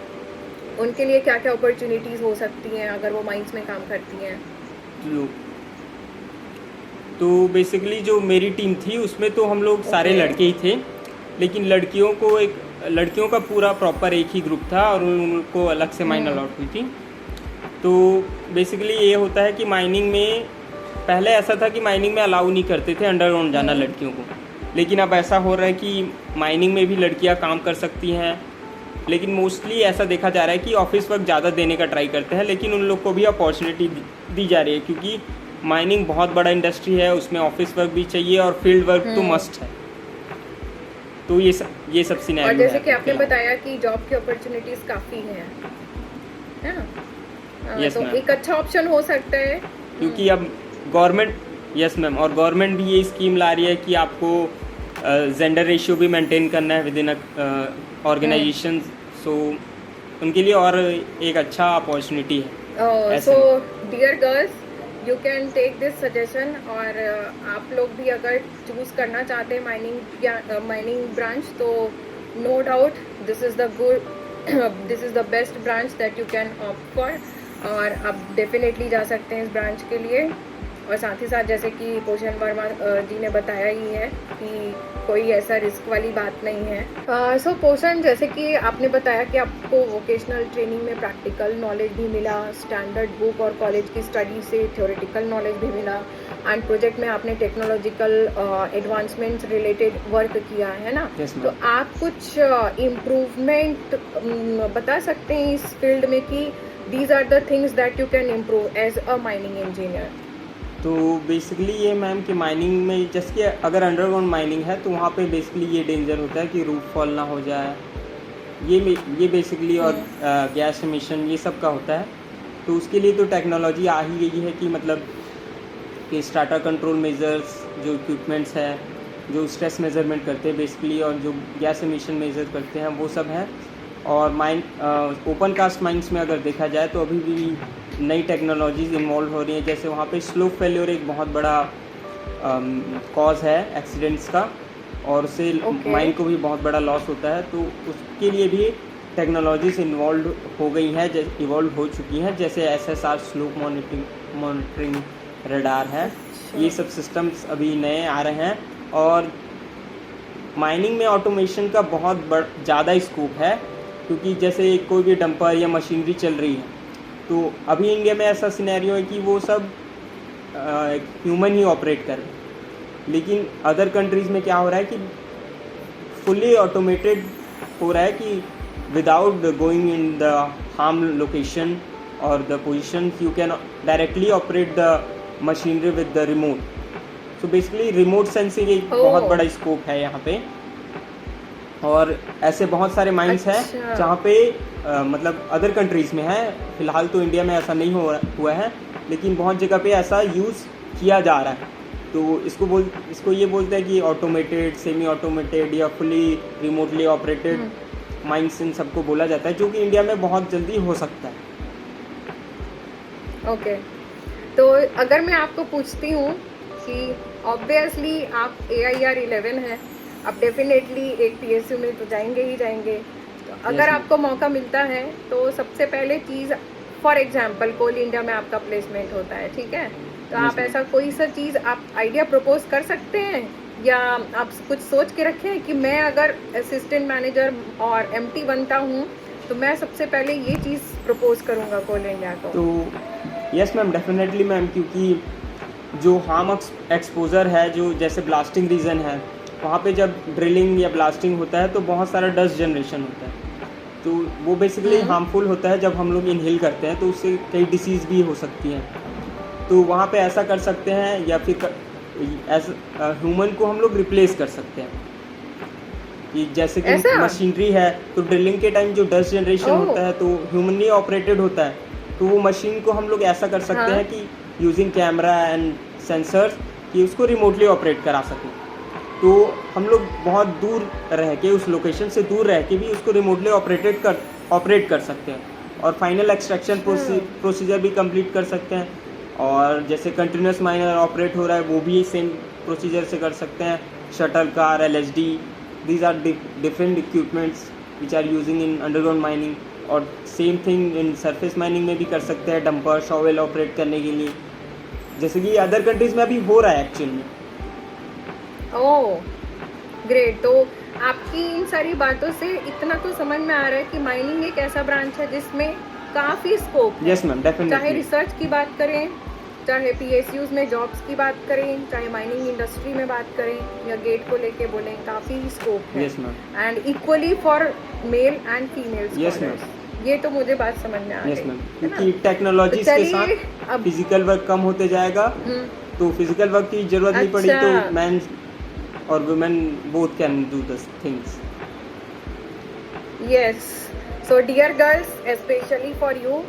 उनके लिए क्या क्या अपॉर्चुनिटीज़ हो सकती हैं अगर वो माइंस में काम करती हैं? तो बेसिकली जो मेरी टीम थी उसमें तो हम लोग सारे लड़के ही थे, लेकिन लड़कियों का पूरा प्रॉपर एक ही ग्रुप था और उनको अलग से माइन अलॉट हुई थी। तो बेसिकली ये होता है कि माइनिंग में पहले ऐसा था कि माइनिंग में अलाउ नहीं करते थे अंडरग्राउंड जाना लड़कियों को, लेकिन अब ऐसा हो रहा है कि माइनिंग में भी लड़कियां काम कर सकती हैं। लेकिन मोस्टली ऐसा देखा जा रहा है कि ऑफिस वर्क ज़्यादा देने का ट्राई करते हैं, लेकिन उन लोग को भी अपॉर्चुनिटी दी जा रही है, क्योंकि माइनिंग बहुत बड़ा इंडस्ट्री है, उसमें ऑफिस वर्क भी चाहिए और फील्ड वर्क तो मस्ट है। तो ये सब सिनेरियो है। और जैसे कि आपने बताया कि जॉब की अपॉर्चुनिटीज़ काफ़ी हैं, है ना? तो एक अच्छा ऑप्शन हो सकता है, क्योंकि अब गवर्नमेंट, यस मैम, और गवर्नमेंट भी ये स्कीम ला रही है कि आपको जेंडर रेशियो भी मेंटेन करना है विद इन ऑर्गेनाइजेशन, सो उनके लिए और एक अच्छा अपॉर्चुनिटी है। So dear girls, you can take this suggestion, और आप लोग भी अगर चूज़ करना चाहते हैं माइनिंग ब्रांच, तो no doubt this is the best branch that you can opt for, और आप डेफिनेटली जा सकते हैं इस ब्रांच के लिए। और साथ ही साथ जैसे कि पोषण वर्मा जी ने बताया ही है कि कोई ऐसा रिस्क वाली बात नहीं है। सो पोषण, जैसे कि आपने बताया कि आपको वोकेशनल ट्रेनिंग में प्रैक्टिकल नॉलेज भी मिला, स्टैंडर्ड बुक और कॉलेज की स्टडी से थ्योरेटिकल नॉलेज भी मिला, एंड प्रोजेक्ट में आपने टेक्नोलॉजिकल एडवांसमेंट्स रिलेटेड वर्क किया है ना? तो आप कुछ इम्प्रूवमेंट बता सकते हैं इस फील्ड में कि these are the things that you can improve as a mining engineer? तो बेसिकली ये मैम कि माइनिंग में जैसे कि अगर अंडरग्राउंड माइनिंग है तो वहाँ पे बेसिकली ये डेंजर होता है कि रूफ फॉल ना हो जाए, ये बेसिकली, और गैस एमिशन ये सब का होता है। तो उसके लिए तो टेक्नोलॉजी आ ही गई है कि मतलब कि स्टार्टा कंट्रोल मेजर्स, जो इक्विपमेंट्स है जो स्ट्रेस मेजरमेंट करते हैं बेसिकली, और जो गैस एमिशन मेजर करते हैं वो सब हैं। और माइन ओपन कास्ट माइंस में अगर देखा जाए तो अभी भी नई टेक्नोलॉजीज इन्वॉल्व हो रही हैं। जैसे वहाँ पे स्लो फेल्योर एक बहुत बड़ा कॉज है एक्सीडेंट्स का, और उससे माइन को भी बहुत बड़ा लॉस होता है। तो उसके लिए भी टेक्नोलॉजीज इन्वॉल्व हो गई हैं, इवॉल्व हो चुकी हैं, जैसे SSR स्लोप मॉनिटरिंग रडार है। ये सब सिस्टम्स अभी नए आ रहे हैं, और माइनिंग में ऑटोमेशन का बहुत ज़्यादा स्कोप है, क्योंकि जैसे कोई भी डंपर या मशीनरी चल रही है तो अभी इंडिया में ऐसा सिनेरियो है कि वो सब ह्यूमन ही ऑपरेट कर रहे हैं। लेकिन अदर कंट्रीज़ में क्या हो रहा है कि फुल्ली ऑटोमेटेड हो रहा है, कि without going in the harm location और the position you can directly operate the machinery with the remote. So basically remote sensing एक बहुत बड़ा स्कोप है यहाँ पे, और ऐसे बहुत सारे माइंस हैं जहाँ पे मतलब अदर कंट्रीज़ में है। फ़िलहाल तो इंडिया में ऐसा नहीं हुआ है, लेकिन बहुत जगह पे ऐसा यूज़ किया जा रहा है। तो इसको ये बोलते हैं कि ऑटोमेटेड, सेमी ऑटोमेटेड या फुली रिमोटली ऑपरेटेड माइंस, इन सबको बोला जाता है, जो कि इंडिया में बहुत जल्दी हो सकता है। ओके, तो अगर मैं आपको पूछती हूँ कि ऑब्वियसली आप AIR 11 है, आप डेफिनेटली एक PSU में तो जाएंगे ही जाएंगे। तो अगर आपको मौका मिलता है तो सबसे पहले चीज़, फॉर एग्जांपल कोल इंडिया में आपका प्लेसमेंट होता है, ठीक है, तो आप ऐसा कोई सा चीज़ आप आइडिया प्रपोज कर सकते हैं, या आप कुछ सोच के रखें कि मैं अगर असिस्टेंट मैनेजर और MT बनता हूँ तो मैं सबसे पहले ये चीज़ प्रपोज करूँगा कोल इंडिया को? तो यस मैम, डेफिनेटली मैम, क्योंकि जो हार्म एक्सपोजर है, जो जैसे ब्लास्टिंग रीजन है, वहाँ पे जब ड्रिलिंग या ब्लास्टिंग होता है तो बहुत सारा डस्ट जनरेशन होता है। तो वो बेसिकली हार्मफुल होता है। जब हम लोग इनहेल करते हैं तो उससे कई डिसीज़ भी हो सकती हैं। तो वहाँ पे ऐसा कर सकते हैं, या फिर एज ह्यूमन को हम लोग रिप्लेस कर सकते हैं, कि जैसे कि मशीनरी है तो ड्रिलिंग के टाइम जो डस्ट जनरेशन होता है तो ह्यूमनली ऑपरेटेड होता है, तो वो मशीन को हम लोग ऐसा कर सकते हैं कि यूजिंग कैमरा एंड सेंसर्स कि उसको रिमोटली ऑपरेट करा सकें। तो हम लोग बहुत दूर रह के, उस लोकेशन से दूर रह के भी उसको रिमोटली ऑपरेट कर सकते हैं, और फाइनल एक्सट्रैक्शन प्रोसीजर भी कंप्लीट कर सकते हैं। और जैसे कंटिन्यूस माइनर ऑपरेट हो रहा है वो भी सेम प्रोसीजर से कर सकते हैं। Shuttle car, LHD, these are different equipments which are using in underground mining, और same thing in surface mining में भी कर सकते हैं, डंपर शॉवेल ऑपरेट करने के लिए, जैसे कि अदर कंट्रीज में अभी हो रहा है एक्चुअल में। Oh great. तो आपकी इन सारी बातों से इतना तो समझ में आ रहा है कि माइनिंग एक ऐसा ब्रांच है जिसमें काफ़ी स्कोप है। Yes ma'am, definitely. चाहे रिसर्च की बात करें, चाहे PSUs में जॉब्स की बात करें, चाहे माइनिंग इंडस्ट्री में बात करें, या गेट को लेके बोलें, काफ़ी स्कोप है। Yes ma'am. And equally for male and female. Yes ma'am, ये तो मुझे बात समझ में आ रही है। यस मैम, क्योंकि टेक्नोलॉजी के साथ फिजिकल वर्क कम होते जाएगा, तो फिजिकल वर्क की जरूरत नहीं पड़ी, तो मैन और women both can do this things. Yes, so dear girls, specially for you,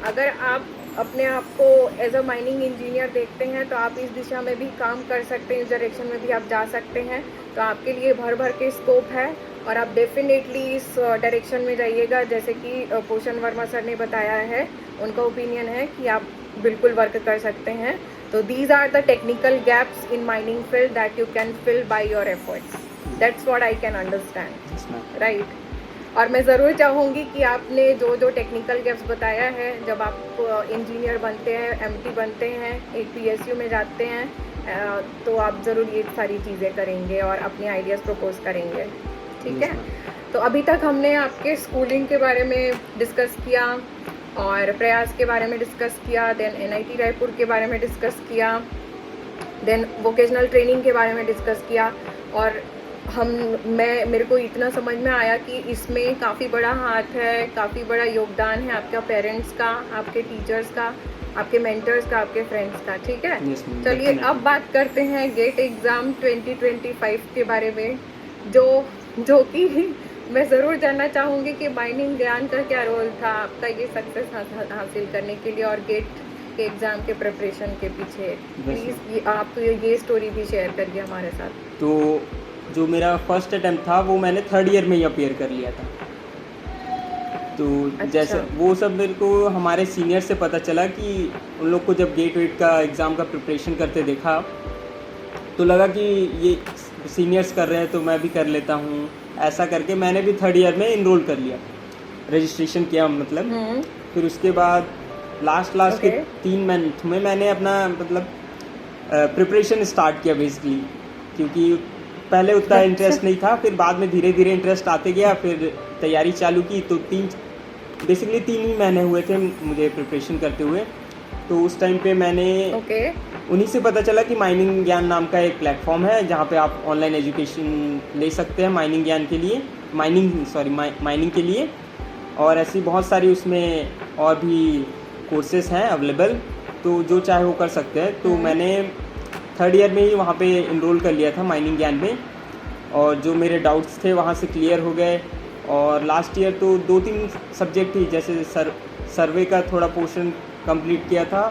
अगर आप अपने आप को एज अ माइनिंग इंजीनियर देखते हैं तो आप इस दिशा में भी काम कर सकते हैं, इस डायरेक्शन में भी आप जा सकते हैं। तो आपके लिए भर भर के स्कोप है, और आप डेफिनेटली इस डायरेक्शन में जाइएगा। जैसे कि पोषण वर्मा सर ने बताया है, उनका ओपिनियन है कि आप बिल्कुल वर्क कर सकते हैं। तो these are the technical gaps in mining field that you can fill by your efforts. That's what I can understand, right. और मैं ज़रूर चाहूँगी कि आपने जो जो टेक्निकल गैप्स बताया है, जब आप इंजीनियर बनते हैं, MT बनते हैं, एक PSU में जाते हैं, तो आप ज़रूर ये सारी चीज़ें करेंगे और अपने आइडियाज़ प्रपोज करेंगे, ठीक है। तो अभी तक हमने आपके स्कूलिंग के बारे में डिस्कस किया, और प्रयास के बारे में डिस्कस किया, देन NIT रायपुर के बारे में डिस्कस किया, देन वोकेशनल ट्रेनिंग के बारे में डिस्कस किया, और मेरे को इतना समझ में आया कि इसमें काफ़ी बड़ा हाथ है, काफ़ी बड़ा योगदान है आपका पेरेंट्स का, आपके टीचर्स का, आपके मेंटर्स का, आपके फ्रेंड्स का, ठीक है। चलिए अब बात करते हैं गेट एग्ज़ाम 2025 के बारे में, जो कि मैं ज़रूर जानना चाहूँगी कि माइनिंग ज्ञान का क्या रोल था आपका ये सक्सेस हासिल करने के लिए, और गेट के एग्ज़ाम के प्रिपरेशन के पीछे। प्लीज़ आप ये स्टोरी भी शेयर करिए हमारे साथ। तो जो मेरा फर्स्ट अटैम्प्ट था वो मैंने 3rd ईयर में ही अपीयर कर लिया था। तो जैसे अच्छा। वो सब मेरे को हमारे सीनियर से पता चला कि उन लोग को जब गेट वेट का एग्ज़ाम का प्रिपरेशन करते देखा तो लगा कि ये सीनियर्स कर रहे हैं तो मैं भी कर लेता हूँ। ऐसा करके मैंने भी थर्ड ईयर में इनरोल कर लिया, रजिस्ट्रेशन किया मतलब। हम्म। फिर उसके बाद लास्ट के ओके। 3 मंथ में मैंने अपना मतलब प्रिपरेशन स्टार्ट किया बेसिकली, क्योंकि पहले उतना अच्छा। इंटरेस्ट नहीं था। फिर बाद में धीरे धीरे इंटरेस्ट आते गया, फिर तैयारी चालू की। तो 3 ही महीने हुए थे मुझे प्रिपरेशन करते हुए। तो उस टाइम पे मैंने ओके। उन्हीं से पता चला कि माइनिंग ज्ञान नाम का एक प्लेटफॉर्म है जहाँ पे आप ऑनलाइन एजुकेशन ले सकते हैं माइनिंग ज्ञान के लिए, माइनिंग के लिए। और ऐसी बहुत सारी उसमें और भी कोर्सेज हैं अवेलेबल, तो जो चाहे वो कर सकते हैं। तो मैंने थर्ड ईयर में ही वहाँ पे इनरोल कर लिया था माइनिंग ज्ञान में, और जो मेरे डाउट्स थे वहाँ से क्लियर हो गए। और लास्ट ईयर तो 2-3 सब्जेक्ट ही, जैसे सर्वे का थोड़ा पोर्शन कंप्लीट किया था,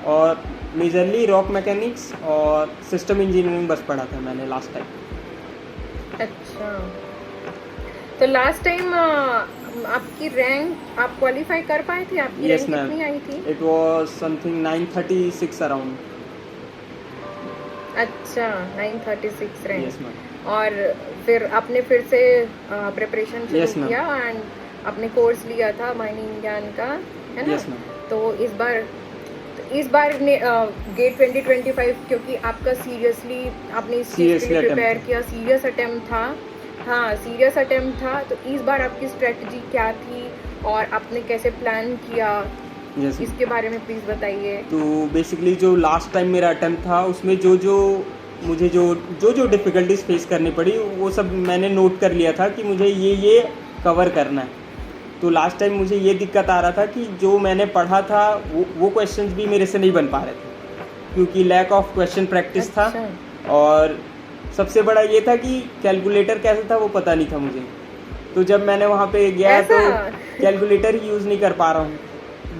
और मेजरली रॉक मैकेनिक्स और सिस्टम इंजीनियरिंग बस पढ़ा था मैंने लास्ट टाइम। अच्छा, तो लास्ट टाइम आपकी रैंक आप क्वालिफाई कर पाए थे? आपकी यस रैंक मैम, कितनी आई थी? It was something 936 around. अच्छा, 936 रैंक। Yes ma'am. और फिर आपने फिर से प्रिपरेशन शुरू Yes, ma'am. किया एंड आपने कोर्स लिया था माइनिंग ज्ञान का, है ना? Yes ma'am. तो इस बार ने गेट 2025, क्योंकि आपका सीरियसली आपने इस चीज़ के Seriously लिए attempt प्रिपेयर था। किया, सीरियस अटेम्प्ट था। हाँ, सीरियस अटेम्प्ट था। तो इस बार आपकी स्ट्रेटजी क्या थी और आपने कैसे प्लान किया, यस मैम। इसके बारे में प्लीज़ बताइए। तो बेसिकली जो लास्ट टाइम मेरा अटेम्प्ट था उसमें मुझे जो डिफ़िकल्टीज फेस करनी पड़ी वो सब मैंने नोट कर लिया था कि मुझे ये कवर करना है। तो लास्ट टाइम मुझे ये दिक्कत आ रहा था कि जो मैंने पढ़ा था वो क्वेश्चंस भी मेरे से नहीं बन पा रहे थे, क्योंकि लैक ऑफ क्वेश्चन प्रैक्टिस था। अच्छा। और सबसे बड़ा ये था कि कैलकुलेटर कैसे था वो पता नहीं था मुझे। तो जब मैंने वहाँ पे गया तो ऐसा? कैलकुलेटर ही यूज़ नहीं कर पा रहा हूँ।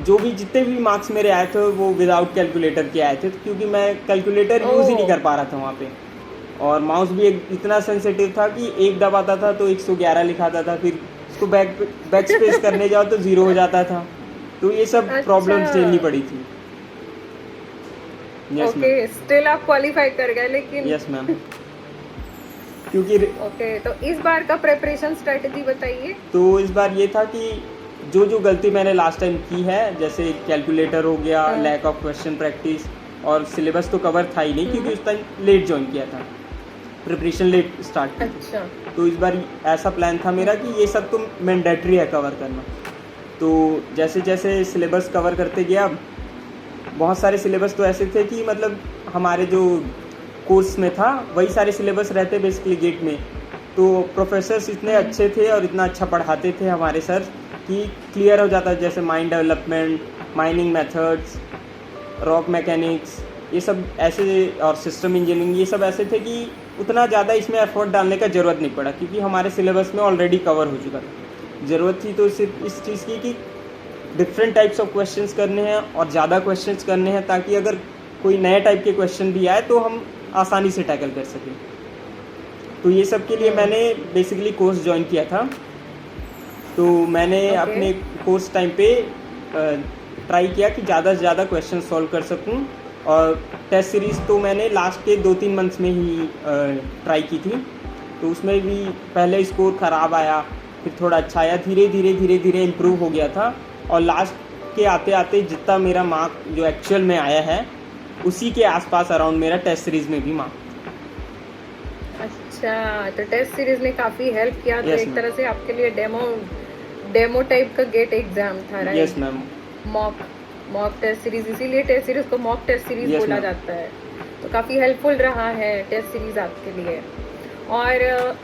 जो भी जितने भी मार्क्स मेरे आए थे वो विदाउट कैलकुलेटर के आए थे, क्योंकि मैं कैलकुलेटर यूज़ ही नहीं कर पा रहा था वहाँ पे। और माउस भी इतना सेंसिटिव था कि एक दबाता था तो 111 लिखाता था, फिर उसको बैक स्पेस करने जाओ तो 0 हो जाता था। तो ये सब प्रॉब्लम्स अच्छा। झेलनी पड़ी थी। Yes ma'am. ओके, स्टिल आप क्वालिफाई कर गए लेकिन। Yes ma'am. क्योंकि ओके, तो इस बार का प्रिपरेशन स्ट्रेटजी बताइए। तो इस बार ये था कि जो गलती मैंने लास्ट टाइम की है, जैसे कैलकुलेटर हो गया, लैक ऑफ क्वेश्चन प्रैक्टिस, और सिलेबस तो कवर था ही नहीं क्योंकि उस टाइम लेट ज्वाइन किया था, प्रिपरेशन लेट स्टार्ट की थी। अच्छा। तो इस बार ऐसा प्लान था मेरा कि ये सब तो मैंडेटरी है कवर करना। तो जैसे जैसे सिलेबस कवर करते गया, बहुत सारे सिलेबस तो ऐसे थे कि मतलब हमारे जो कोर्स में था वही सारे सिलेबस रहते बेसिकली गेट में। तो प्रोफेसर्स इतने अच्छे थे और इतना अच्छा पढ़ाते थे हमारे सर कि क्लियर हो जाता, जैसे mine development, mining methods, rock mechanics, ये सब ऐसे, और सिस्टम इंजीनियरिंग, ये सब ऐसे थे कि उतना ज़्यादा इसमें एफर्ट डालने का ज़रूरत नहीं पड़ा, क्योंकि हमारे सिलेबस में ऑलरेडी कवर हो चुका था। ज़रूरत थी तो सिर्फ इस चीज़ की कि डिफरेंट टाइप्स ऑफ क्वेश्चंस करने हैं और ज़्यादा क्वेश्चंस करने हैं, ताकि अगर कोई नए टाइप के क्वेश्चन भी आए तो हम आसानी से टैकल कर सकें। तो ये सब के लिए मैंने बेसिकली कोर्स ज्वाइन किया था। तो मैंने अपने कोर्स टाइम पे ट्राई किया कि ज़्यादा से ज़्यादा क्वेश्चन सॉल्व कर सकूं, और टेस्ट सीरीज़ तो मैंने लास्ट के 2-3 मंथ्स में ही ट्राई की थी। तो उसमें भी पहले स्कोर ख़राब आया, फिर थोड़ा अच्छा आया, धीरे धीरे इम्प्रूव हो गया था। और लास्ट के आते आते जितना मेरा मार्क जो एक्चुअल में आया है उसी के आसपास अराउंड मेरा टेस्ट सीरीज़ में भी मार्क। अच्छा, तो टेस्ट सीरीज ने काफ़ी हेल्प किया। तो Yes, एक ma'am. तरह से आपके लिए डेमो टाइप का गेट एग्जाम था, right? Yes ma'am. Mock test series, इसीलिए टेस्ट सीरीज को मॉक टेस्ट सीरीज Yes, बोला ma'am. जाता है। तो काफ़ी हेल्पफुल रहा है टेस्ट सीरीज आपके लिए। और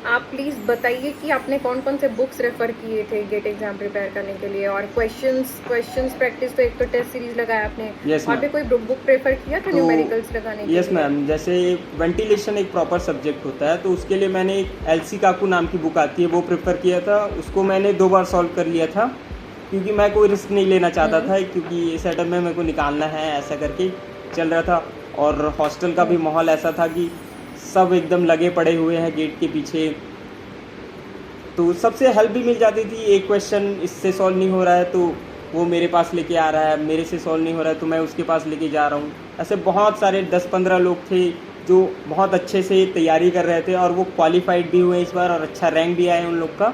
आप प्लीज़ बताइए कि आपने कौन कौन से बुक्स रेफर किए थे गेट एग्जाम प्रिपेयर करने के लिए, और क्वेश्चंस प्रैक्टिस तो एक तो टेस्ट सीरीज लगाया आपने, Yes, और ma'am. भी कोई बुक प्रेफर किया था तो न्यूमेरिकल्स लगाने के यस लिए? मैम, जैसे वेंटिलेशन एक प्रॉपर सब्जेक्ट होता है, तो उसके लिए मैंने एक एलसी काकू नाम की बुक आती है वो प्रेफर किया था। उसको मैंने 2 बार सॉल्व कर लिया था, क्योंकि मैं कोई रिस्क नहीं लेना चाहता था, क्योंकि सेटअप में मेरे को निकालना है, ऐसा करके चल रहा था। और हॉस्टल का भी माहौल ऐसा था कि सब एकदम लगे पड़े हुए हैं गेट के पीछे। तो सबसे हेल्प भी मिल जाती थी। एक क्वेश्चन इससे सॉल्व नहीं हो रहा है तो वो मेरे पास लेके आ रहा है, मेरे से सॉल्व नहीं हो रहा है तो मैं उसके पास लेके जा रहा हूँ। ऐसे बहुत सारे 10-15 लोग थे जो बहुत अच्छे से तैयारी कर रहे थे और वो क्वालिफाइड भी हुए इस बार और अच्छा रैंक भी आया उन लोग का।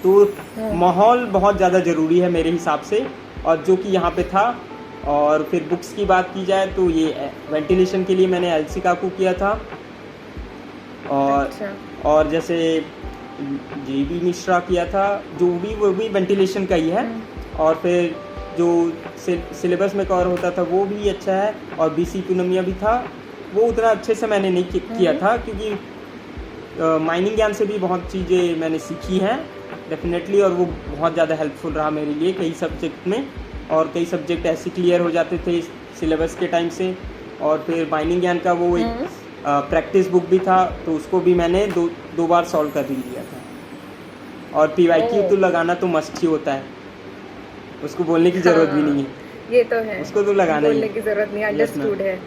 तो माहौल बहुत ज़्यादा ज़रूरी है मेरे हिसाब से, और जो कि यहाँ पे था। और फिर बुक्स की बात की जाए तो ये वेंटिलेशन के लिए मैंने एलसी काकू किया था, और जैसे JB मिश्रा किया था जो भी, वो भी वेंटिलेशन का ही है। और फिर जो सिलेबस में कवर होता था वो भी अच्छा है, और BC पूनमिया भी था। वो उतना अच्छे से मैंने नहीं किया था क्योंकि माइनिंग ज्ञान से भी बहुत चीज़ें मैंने सीखी हैं डेफिनेटली, और वो बहुत ज़्यादा हेल्पफुल रहा मेरे लिए कई सब्जेक्ट में। और कई सब्जेक्ट ऐसे क्लियर हो जाते थे सिलेबस के टाइम से। और फिर माइनिंग ज्ञान का वो एक प्रैक्टिस बुक भी था, तो उसको भी मैंने दो बार सॉल्व कर लिया था। और PYQ तो लगाना तो मस्ट ही होता है, उसको बोलने की ज़रूरत भी नहीं है। ये तो है, उसको तो लगाना ही, बोलने की ज़रूरत नहीं, अंडरस्टूड है,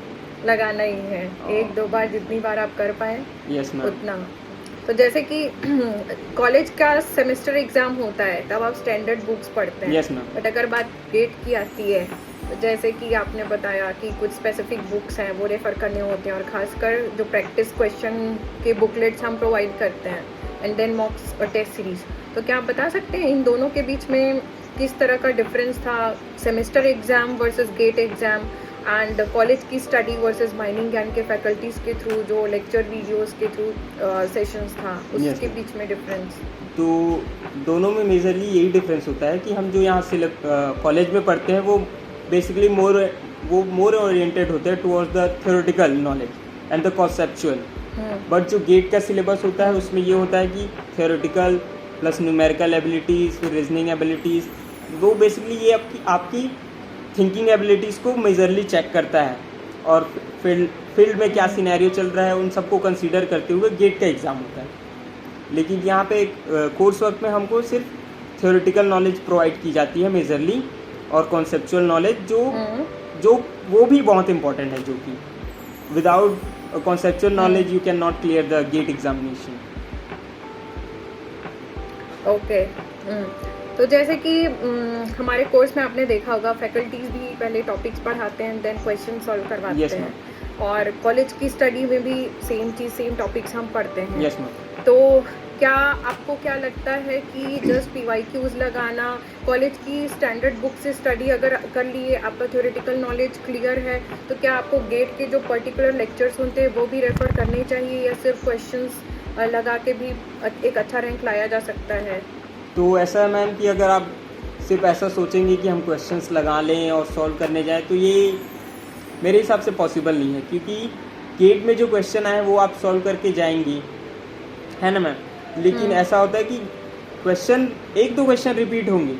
लगाना ही है। 1-2 बार जितनी बार आप कर पाए उतना। तो जैसे कि कॉलेज का सेमेस्टर एग्ज़ाम होता है तब आप स्टैंडर्ड बुक्स पढ़ते हैं। बट अगर बात गेट की आती है तो जैसे कि आपने बताया कि कुछ स्पेसिफिक बुक्स हैं वो रेफ़र करने होते हैं, और ख़ासकर जो प्रैक्टिस क्वेश्चन के बुकलेट्स हम प्रोवाइड करते हैं, एंड देन मॉक्स और टेस्ट सीरीज़। तो क्या आप बता सकते हैं इन दोनों के बीच में किस तरह का डिफरेंस था, semester exam versus GATE exam, and college की स्टडी वर्सेस माइनिंग ज्ञान के फैकल्टीज़ के थ्रू जो लेक्चर वीडियोस के थ्रू सेशंस था, उसके बीच में डिफरेंस? तो दोनों में मेजरली यही डिफरेंस होता है कि हम जो यहाँ कॉलेज में पढ़ते हैं वो बेसिकली मोर ओरिएंटेड होते हैं towards the theoretical knowledge and the conceptual. But जो गेट का सिलेबस होता है उसमें ये होता है कि थ्योरेटिकल प्लस न्यूमेरिकल एबिलिटीज़, फिर रीजनिंग एबिलिटीज़, वो बेसिकली ये आपकी थिंकिंग एबिलिटीज़ को मेजरली चेक करता है। और फील्ड में क्या सिनेरियो चल रहा है उन सबको कंसीडर करते हुए गेट का एग्ज़ाम होता है। लेकिन यहाँ पे कोर्स वर्क में हमको सिर्फ थ्योरेटिकल नॉलेज प्रोवाइड की जाती है मेजरली, और कॉन्सेप्चुअल नॉलेज जो वो भी बहुत इंपॉर्टेंट है, जो कि without conceptual knowledge you can not clear the GATE examination. Okay. तो जैसे कि हमारे कोर्स में आपने देखा होगा फैकल्टीज़ भी पहले टॉपिक्स पढ़ाते हैं, देन क्वेश्चन सॉल्व करवाते हैं, और कॉलेज की स्टडी में भी सेम टॉपिक्स हम पढ़ते हैं। तो क्या आपको क्या लगता है कि जस्ट PYQs लगाना, कॉलेज की स्टैंडर्ड बुक से स्टडी अगर कर लिए, आपका थ्योरेटिकल नॉलेज क्लियर है, तो क्या आपको गेट के जो पर्टिकुलर लेक्चर्स होते हैं वो भी रेफ़र करने चाहिए, या सिर्फ क्वेश्चंस लगा के भी एक अच्छा रैंक लाया जा सकता है? तो ऐसा है मैम कि अगर आप सिर्फ ऐसा सोचेंगे कि हम क्वेश्चंस लगा लें और सॉल्व करने जाएं तो ये मेरे हिसाब से पॉसिबल नहीं है, क्योंकि गेट में जो क्वेश्चन आए वो आप सॉल्व करके जाएंगी, है ना मैम। लेकिन ऐसा होता है कि क्वेश्चन 1-2 क्वेश्चन रिपीट होंगे,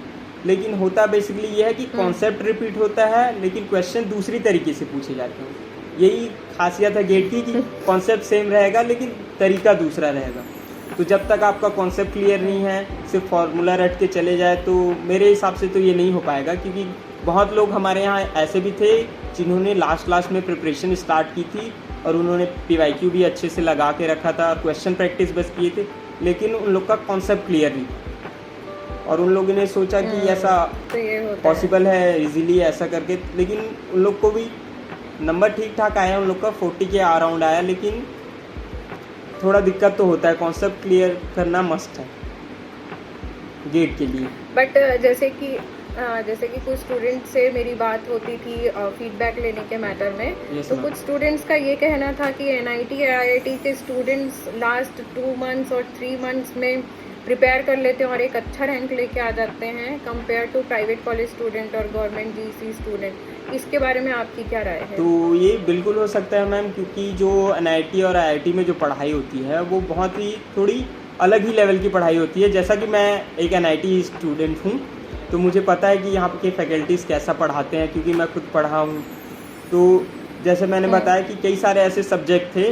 लेकिन होता बेसिकली ये है कि कॉन्सेप्ट रिपीट होता है लेकिन क्वेश्चन दूसरी तरीके से पूछे जाते हैं। यही खासियत है गेट की कि कॉन्सेप्ट सेम रहेगा लेकिन तरीका दूसरा रहेगा। तो जब तक आपका कॉन्सेप्ट क्लियर नहीं है, सिर्फ फार्मूला रट के चले जाए, तो मेरे हिसाब से तो ये नहीं हो पाएगा। क्योंकि बहुत लोग हमारे यहाँ ऐसे भी थे जिन्होंने लास्ट में प्रिपरेशन स्टार्ट की थी और उन्होंने PYQ भी अच्छे से लगा के रखा था और क्वेश्चन प्रैक्टिस बस किए थे, लेकिन उन लोग का कॉन्सेप्ट क्लियर नहीं था और उन लोगों ने सोचा कि ऐसा पॉसिबल है इजीली ऐसा करके। लेकिन उन लोग को भी नंबर ठीक ठाक आया, उन लोग का 40 के अराउंड आया, लेकिन थोड़ा दिक्कत तो होता है, कॉन्सेप्ट क्लियर करना मस्ट है गेट के लिए। बट जैसे कि कुछ स्टूडेंट से मेरी बात होती थी फीडबैक लेने के मैटर में, तो कुछ स्टूडेंट्स का ये कहना था कि NIT IIT के स्टूडेंट्स लास्ट 2 मंथ्स और 3 मंथ्स में प्रिपेयर कर लेते हैं और एक अच्छा रैंक लेके आ जाते हैं compare to private college student और गवर्नमेंट GC स्टूडेंट। इसके बारे में आपकी क्या राय है? तो ये बिल्कुल हो सकता है मैम, क्योंकि जो NIT और IIT में जो पढ़ाई होती है वो बहुत ही थोड़ी अलग ही लेवल की पढ़ाई होती है। जैसा कि मैं एक NIT स्टूडेंट हूँ तो मुझे पता है कि यहाँ के फैकल्टीज़ कैसा पढ़ाते हैं, क्योंकि मैं खुद पढ़ा हूँ। तो जैसे मैंने बताया कि कई सारे ऐसे सब्जेक्ट थे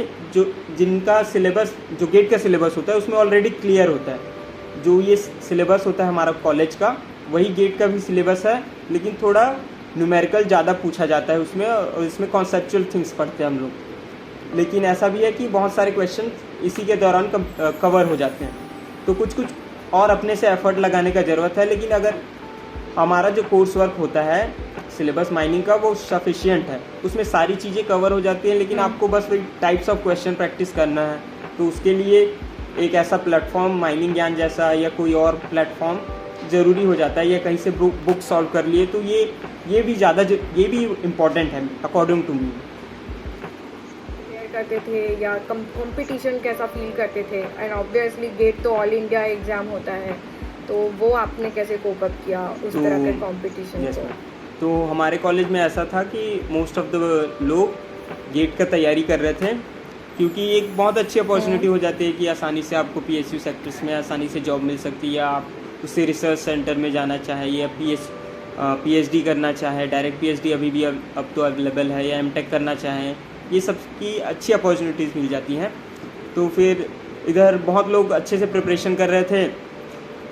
जिनका सिलेबस, जो गेट का सिलेबस होता है उसमें ऑलरेडी क्लियर होता है। जो ये सिलेबस होता है हमारा कॉलेज का, वही गेट का भी सिलेबस है, लेकिन थोड़ा न्यूमेरिकल ज़्यादा पूछा जाता है उसमें, और इसमें कॉन्सेप्चुअल थिंग्स पढ़ते हैं हम लोग। लेकिन ऐसा भी है कि बहुत सारे क्वेश्चन इसी के दौरान कवर हो जाते हैं। तो कुछ कुछ और अपने से एफर्ट लगाने का ज़रूरत है। लेकिन अगर हमारा जो कोर्स वर्क होता है सिलेबस माइनिंग का वो सफिशिएंट है, उसमें सारी चीज़ें कवर हो जाती हैं, लेकिन आपको बस वही टाइप्स ऑफ क्वेश्चन प्रैक्टिस करना है। तो उसके लिए एक ऐसा प्लेटफॉर्म माइनिंग ज्ञान जैसा या कोई और प्लेटफॉर्म ज़रूरी हो जाता है, या कहीं से बुक सॉल्व कर लिए तो ये भी इम्पॉर्टेंट है अकॉर्डिंग टू मी। करते थे या कंपटीशन कैसा फील करते थे, एंड ऑब्वियसली गेट तो ऑल इंडिया एग्जाम होता है, तो वो आपने कैसे कोप अप किया उस तरह के कंपटीशन को? तो हमारे कॉलेज में ऐसा था कि मोस्ट ऑफ द लोग गेट का तैयारी कर रहे थे, क्योंकि एक बहुत अच्छी अपॉर्चुनिटी हो जाती है कि आसानी से आपको PSU सेक्टर्स में आसानी से जॉब मिल सकती है, या आप उससे रिसर्च सेंटर में जाना चाहे या PhD करना चाहे, डायरेक्ट PhD अभी भी अब तो अवेलेबल है, या M.Tech करना चाहें, ये सब की अच्छी अपॉर्चुनिटीज़ मिल जाती हैं। तो फिर इधर बहुत लोग अच्छे से प्रिपरेशन कर रहे थे,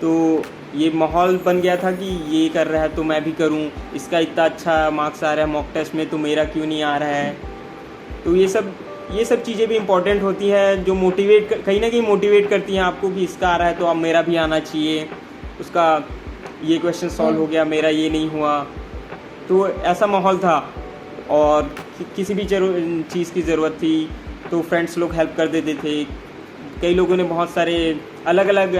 तो ये माहौल बन गया था कि ये कर रहा है तो मैं भी करूं, इसका इतना अच्छा मार्क्स आ रहा है मॉक टेस्ट में तो मेरा क्यों नहीं आ रहा है। तो ये सब चीज़ें भी इम्पॉर्टेंट होती हैं, जो कहीं ना कहीं मोटिवेट करती हैं आपको कि इसका आ रहा है तो अब मेरा भी आना चाहिए, उसका ये क्वेश्चन सॉल्व हो गया, मेरा ये नहीं हुआ। तो ऐसा माहौल था, और किसी भी चीज़ की ज़रूरत थी तो फ्रेंड्स लोग हेल्प कर देते थे। कई लोगों ने बहुत सारे अलग अलग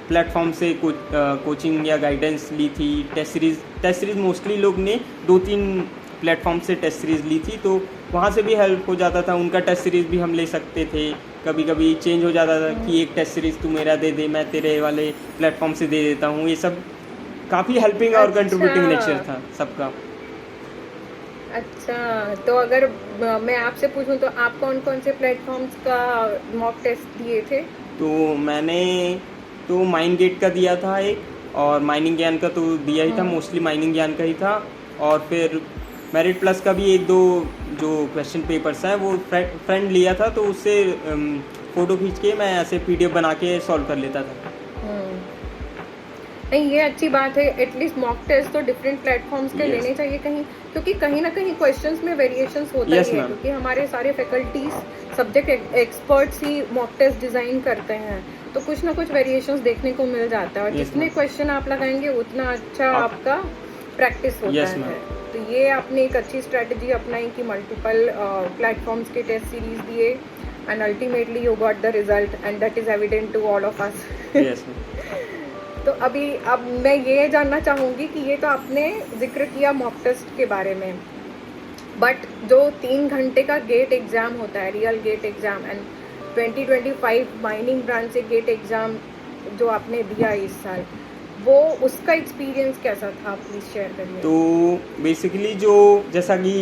प्लेटफॉर्म से कोचिंग या गाइडेंस ली थी। टेस्ट सीरीज़ मोस्टली लोग ने 2-3 प्लेटफॉर्म से टेस्ट सीरीज़ ली थी, तो वहाँ से भी हेल्प हो जाता था। उनका टेस्ट सीरीज़ भी हम ले सकते थे, कभी कभी चेंज हो जाता था कि एक टेस्ट सीरीज़ तू मेरा दे दे, मैं तेरे वाले प्लेटफॉर्म से दे देता हूँ। ये सब काफ़ी हेल्पिंग और कंट्रीब्यूटिंग नेचर था सबका। अच्छा, तो अगर मैं आपसे पूछूं तो आप कौन कौन से प्लेटफॉर्म्स का मॉक टेस्ट दिए थे? तो मैंने तो माइन गेट का दिया था एक, और माइनिंग ज्ञान का तो दिया ही था, मोस्टली माइनिंग ज्ञान का ही था। और फिर मेरिट प्लस का भी 1-2 जो क्वेश्चन पेपर्स हैं वो फ्रेंड लिया था, तो उससे फ़ोटो खींच के मैं ऐसे PDF बना के सॉल्व कर लेता था। नहीं, ये अच्छी बात है। एटलीस्ट मॉक टेस्ट तो डिफरेंट प्लेटफॉर्म्स के लेने चाहिए कहीं, क्योंकि कहीं ना कहीं क्वेश्चंस में वेरिएशंस होता ही है, क्योंकि हमारे सारे फैकल्टीज सब्जेक्ट एक्सपर्ट्स ही मॉक टेस्ट डिज़ाइन करते हैं, तो कुछ ना कुछ वेरिएशंस देखने को मिल जाता है, और जितने क्वेश्चन आप लगाएंगे उतना अच्छा आपका प्रैक्टिस होता है। तो ये आपने एक अच्छी स्ट्रेटजी अपनाई कि मल्टीपल प्लेटफॉर्म्स के टेस्ट सीरीज दिए, and ultimately you got the result, and that is evident to all of us. तो अब मैं ये जानना चाहूँगी कि ये तो आपने जिक्र किया मॉक टेस्ट के बारे में, बट जो 3 घंटे का गेट एग्ज़ाम होता है, real GATE exam, and 2025 mining branch से गेट एग्ज़ाम जो आपने दिया इस साल, वो उसका एक्सपीरियंस कैसा था, प्लीज़ शेयर करिए। तो बेसिकली जो जैसा कि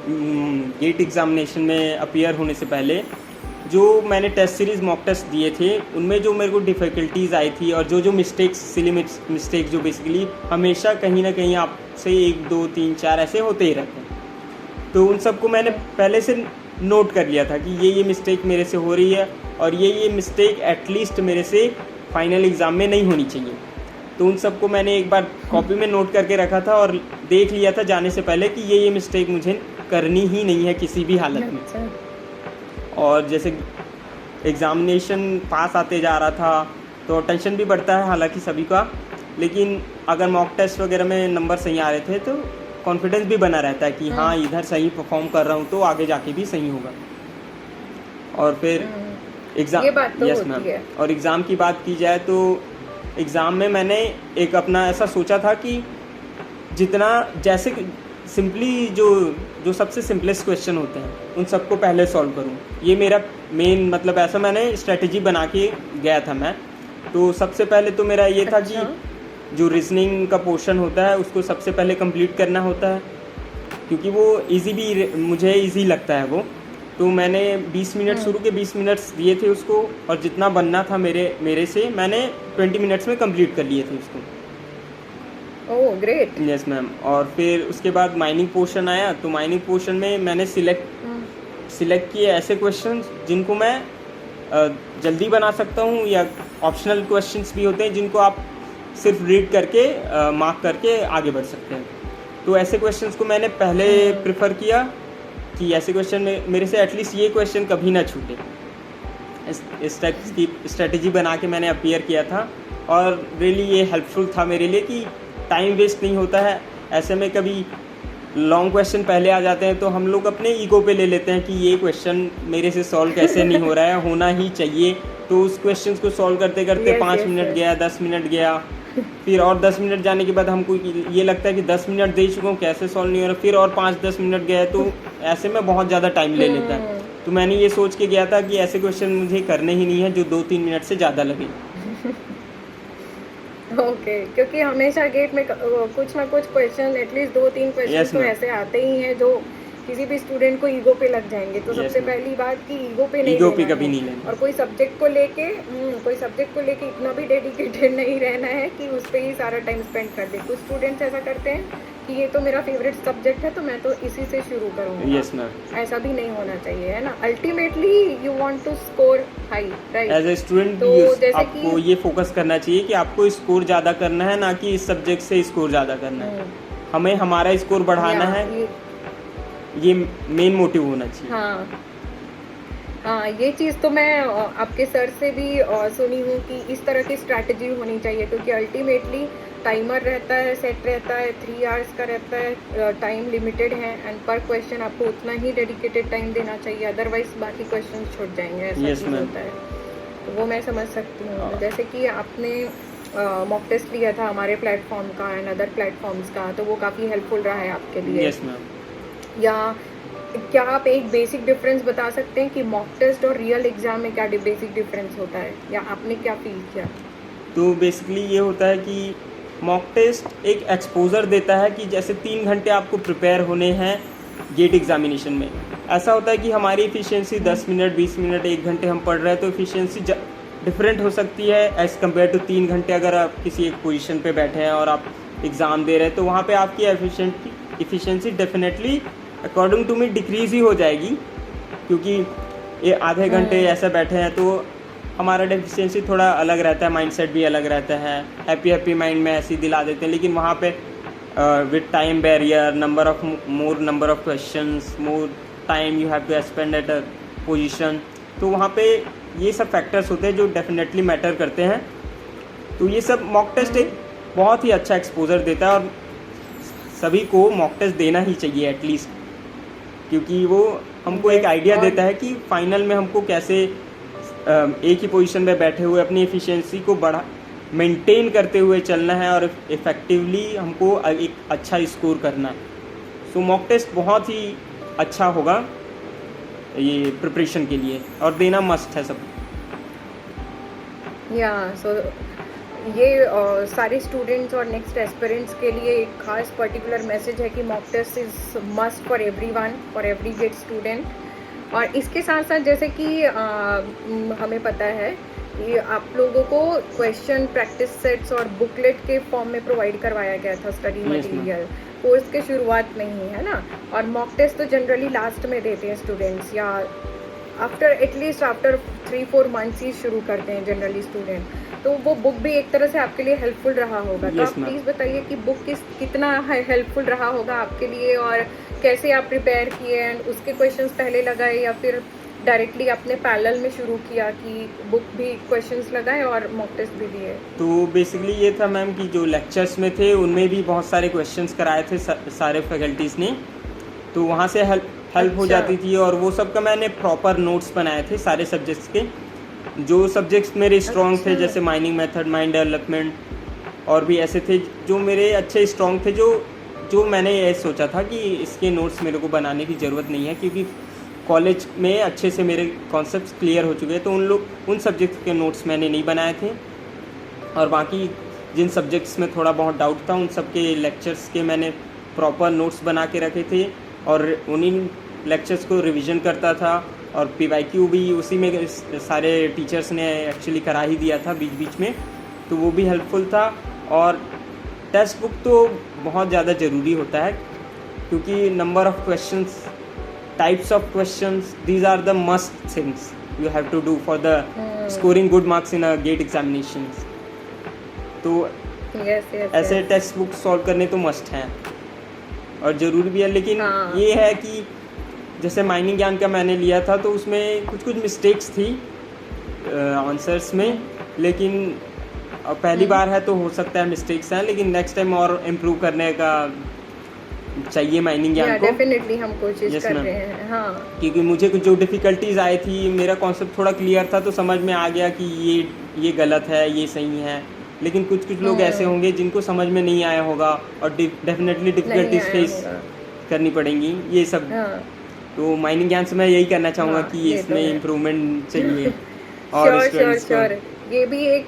गेट एग्ज़ामिनेशन में अपीयर होने से पहले जो मैंने टेस्ट सीरीज़ मॉक टेस्ट दिए थे, उनमें जो मेरे को डिफ़िकल्टीज़ आई थी, और जो मिस्टेक्स, सिली मिस्टेक्स जो बेसिकली हमेशा कहीं ना कहीं आपसे 1, 2, 3, 4 ऐसे होते ही रहते हैं, तो उन सबको मैंने पहले से नोट कर लिया था कि ये मिस्टेक मेरे से हो रही है, और ये मिस्टेक एटलीस्ट मेरे से फाइनल एग्ज़ाम में नहीं होनी चाहिए। तो उन सबको मैंने एक बार कॉपी में नोट करके रखा था, और देख लिया था जाने से पहले कि ये मिस्टेक मुझे करनी ही नहीं है किसी भी हालत में। और जैसे एग्ज़ामिनेशन पास आते जा रहा था तो टेंशन भी बढ़ता है हालांकि सभी का, लेकिन अगर मॉक टेस्ट वगैरह में नंबर सही आ रहे थे तो कॉन्फिडेंस भी बना रहता है कि हाँ इधर सही परफॉर्म कर रहा हूँ तो आगे जाके भी सही होगा। और फिर एग्ज़ाम, यस मैम, और एग्ज़ाम की बात की जाए तो एग्ज़ाम में मैंने एक अपना ऐसा सोचा था कि जितना जैसे सिंपली जो सबसे सिंपलेस्ट क्वेश्चन होते हैं उन सबको पहले सॉल्व करूं, ये मेरा मेन मतलब ऐसा मैंने स्ट्रेटजी बना के गया था मैं। तो सबसे पहले तो मेरा ये था कि जो रीजनिंग का पोर्शन होता है उसको सबसे पहले कंप्लीट करना होता है, क्योंकि वो इजी भी मुझे इजी लगता है वो। तो मैंने 20 मिनट शुरू के 20 मिनट्स दिए थे उसको, और जितना बनना था मेरे से मैंने 20 मिनट्स में कंप्लीट कर लिए थे उसको। Oh great. Yes ma'am. और फिर उसके बाद माइनिंग पोर्शन आया, तो माइनिंग पोर्शन में मैंने सिलेक्ट किए ऐसे क्वेश्चंस जिनको मैं जल्दी बना सकता हूँ, या ऑप्शनल क्वेश्चंस भी होते हैं जिनको आप सिर्फ रीड करके मार्क करके आगे बढ़ सकते हैं। तो ऐसे क्वेश्चंस को मैंने पहले प्रेफर किया कि ऐसे क्वेश्चन में मेरे से एटलीस्ट ये क्वेश्चन कभी ना छूटे, इस टाइप की स्ट्रेटजी बना के मैंने अपीयर किया था और रियली ये हेल्पफुल था मेरे लिए कि टाइम वेस्ट नहीं होता है। ऐसे में कभी लॉन्ग क्वेश्चन पहले आ जाते हैं तो हम लोग अपने ईगो पे ले लेते हैं कि ये क्वेश्चन मेरे से सॉल्व कैसे नहीं हो रहा है, होना ही चाहिए। तो उस क्वेश्चन को सॉल्व करते करते 5 मिनट गया, 10 मिनट गया, फिर और 10 मिनट जाने के बाद हमको ये लगता है कि 10 मिनट दे चुका हूँ, कैसे सॉल्व नहीं हो रहा, फिर और 5-10 मिनट गया, तो ऐसे में बहुत ज़्यादा टाइम ले लेता है। तो मैंने ये सोच के गया था कि ऐसे क्वेश्चन मुझे करने ही नहीं है जो 2-3 मिनट से ज़्यादा लगे। ओके क्योंकि हमेशा गेट में कुछ ना कुछ क्वेश्चन, एटलीस्ट 2-3 क्वेश्चन तो ऐसे आते ही हैं जो किसी भी स्टूडेंट को ईगो पे लग जाएंगे। तो सबसे पहले बात कि ईगो पे नहीं लेना, और कोई सब्जेक्ट को लेके इतना भी डेडिकेटेड नहीं रहना है कि उस पर ही सारा टाइम स्पेंड कर दे। कुछ स्टूडेंट्स ऐसा करते हैं कि ये तो मेरा फेवरेट सब्जेक्ट है तो मैं तो इसी से शुरू करूँगा। यस मैम, ऐसा भी नहीं होना चाहिए, है ना। Ultimately you want to score high, right. As a student आपको ये फोकस करना चाहिए कि आपको स्कोर ज़्यादा करना है, ना कि इस सब्जेक्ट से स्कोर ज़्यादा करना है। हमें हमारा स्कोर बढ़ाना है, ये मेन मोटिव होना चाहिए। हाँ, ये चीज़ तो मैं आपके सर से भी सुनी हूँ कि इस तरह की स्ट्रैटेजी होनी चाहिए, क्योंकि अल्टीमेटली टाइमर रहता है, सेट रहता है, 3 आवर्स का रहता है, टाइम लिमिटेड है, एंड पर क्वेश्चन आपको उतना ही डेडिकेटेड टाइम देना चाहिए, अदरवाइज बाकी क्वेश्चन छूट जाएंगे। ऐसा चीज़ होता है, तो वो मैं समझ सकती हूँ। जैसे कि आपने मॉक टेस्ट लिया था हमारे प्लेटफॉर्म का एंड अदर प्लेटफॉर्म्स का, तो वो काफ़ी हेल्पफुल रहा है आपके लिए। Yes ma'am. या क्या आप एक बेसिक डिफरेंस बता सकते हैं कि मॉक टेस्ट और रियल एग्जाम में क्या बेसिक डिफरेंस होता है, या आपने क्या फील किया? तो बेसिकली ये होता है कि मॉक टेस्ट एक एक्सपोजर देता है कि जैसे 3 घंटे आपको प्रिपेयर होने हैं गेट एग्जामिनेशन में। ऐसा होता है कि हमारी एफिशिएंसी 10 मिनट, 20 मिनट, 1 घंटे हम पढ़ रहे हैं, तो एफिशिएंसी डिफरेंट हो सकती है एज़ कम्पेयर टू 3 घंटे अगर आप किसी एक पोजीशन पे बैठे हैं और आप एग्ज़ाम दे रहे हैं, तो वहाँ पे आपकी efficiency definitely according to me decrease ही हो जाएगी, क्योंकि ये आधे घंटे ऐसे बैठे हैं तो हमारा डेफिशिएंसी थोड़ा अलग रहता है, माइंडसेट भी अलग रहता है, हैप्पी माइंड में ऐसे ही दिला देते हैं। लेकिन वहाँ पे with time barrier, more number of questions, more time you have to spend at a position, तो वहाँ पे ये सब फैक्टर्स होते हैं जो डेफिनेटली मैटर करते हैं। तो ये सब मॉक टेस्ट एक बहुत ही अच्छा एक्सपोजर देता है और सभी को मॉक टेस्ट देना ही चाहिए एटलीस्ट, क्योंकि वो हमको एक आइडिया देता है कि फाइनल में हमको कैसे एक ही पोजीशन में बैठे हुए अपनी एफिशिएंसी को मेंटेन करते हुए चलना है और इफ़ेक्टिवली हमको एक अच्छा स्कोर करना है। सो मॉक टेस्ट बहुत ही अच्छा होगा ये प्रिपरेशन के लिए, और देना मस्ट है सब। या सो ये सारे स्टूडेंट्स और नेक्स्ट एस्पिरेंट्स के लिए एक खास पर्टिकुलर मैसेज है कि mock test is must for everyone, for every GATE student. और इसके साथ साथ जैसे कि हमें पता है कि आप लोगों को क्वेश्चन, प्रैक्टिस सेट्स और बुकलेट के फॉर्म में प्रोवाइड करवाया गया था स्टडी मटेरियल कोर्स के शुरुआत में ही, है ना। और मॉक टेस्ट तो जनरली लास्ट में देते हैं स्टूडेंट्स, या एटलीस्ट आफ्टर 3-4 मंथ्स ही शुरू करते हैं जनरली स्टूडेंट। तो वो बुक भी एक तरह से आपके लिए हेल्पफुल रहा होगा। तो आप प्लीज़ बताइए कि बुक कितना हेल्पफुल रहा होगा आपके लिए, और कैसे आप प्रिपेयर किए, एंड उसके क्वेश्चंस पहले लगाए या फिर डायरेक्टली आपने पैरेलल में शुरू किया कि बुक भी क्वेश्चंस लगाए और मॉक टेस्ट भी दिए? तो बेसिकली ये था मैम कि जो लेक्चर्स में थे उनमें भी बहुत सारे क्वेश्चंस कराए थे सारे फैकल्टीज़ ने, तो वहाँ से हेल्प हो जाती थी। और वो सब का मैंने प्रॉपर नोट्स बनाए थे सारे सब्जेक्ट्स के। जो सब्जेक्ट्स मेरे स्ट्रॉन्ग थे, जैसे माइनिंग मेथड, माइंड डेवलपमेंट, और भी ऐसे थे जो मेरे अच्छे स्ट्रॉन्ग थे, जो मैंने ये सोचा था कि इसके नोट्स मेरे को बनाने की ज़रूरत नहीं है, क्योंकि कॉलेज में अच्छे से मेरे कॉन्सेप्ट्स क्लियर हो चुके हैं। तो उन सब्जेक्ट्स के नोट्स मैंने नहीं बनाए थे, और बाकी जिन सब्जेक्ट्स में थोड़ा बहुत डाउट था उन सब के लेक्चर्स के मैंने प्रॉपर नोट्स बना के रखे थे, और उन्हीं लेक्चर्स को रिवीजन करता था। और PYQ भी उसी में सारे टीचर्स ने एक्चुअली करा ही दिया था बीच बीच में, तो वो भी हेल्पफुल था। और टेक्स्ट बुक तो बहुत ज़्यादा ज़रूरी होता है, क्योंकि number of questions, types of questions, these are the must things you have to do for the scoring good marks in a GATE examinations. तो ऐसे टेक्स्ट बुक सॉल्व करने तो मस्ट हैं और ज़रूरी भी है। लेकिन ये है कि जैसे माइनिंग ज्ञान का मैंने लिया था, तो उसमें कुछ मिस्टेक्स थी आंसर्स में, लेकिन पहली बार है तो हो सकता है मिस्टेक्स हैं, लेकिन नेक्स्ट टाइम और इम्प्रूव करने का चाहिए माइनिंग ज्ञान को। डेफिनेटली हम कोशिश Yes, कर ma'am. रहे हैं। हाँ क्योंकि मुझे कुछ जो डिफ़िकल्टीज आई थी, मेरा कॉन्सेप्ट थोड़ा क्लियर था तो समझ में आ गया कि ये गलत है, ये सही है। लेकिन कुछ कुछ लोग ऐसे होंगे जिनको समझ में नहीं आया होगा और डेफिनेटली नहीं डिफ़िकल्टीज आया फेस होगा। करनी पड़ेंगी ये सब। हाँ तो माइनिंग ज्ञान से मैं यही कहना चाहूँगा हाँ, कि ये तो इसमें है। इम्प्रूवमेंट चाहिए और श्योर स्टूडेंट्स को। श्योर ये भी एक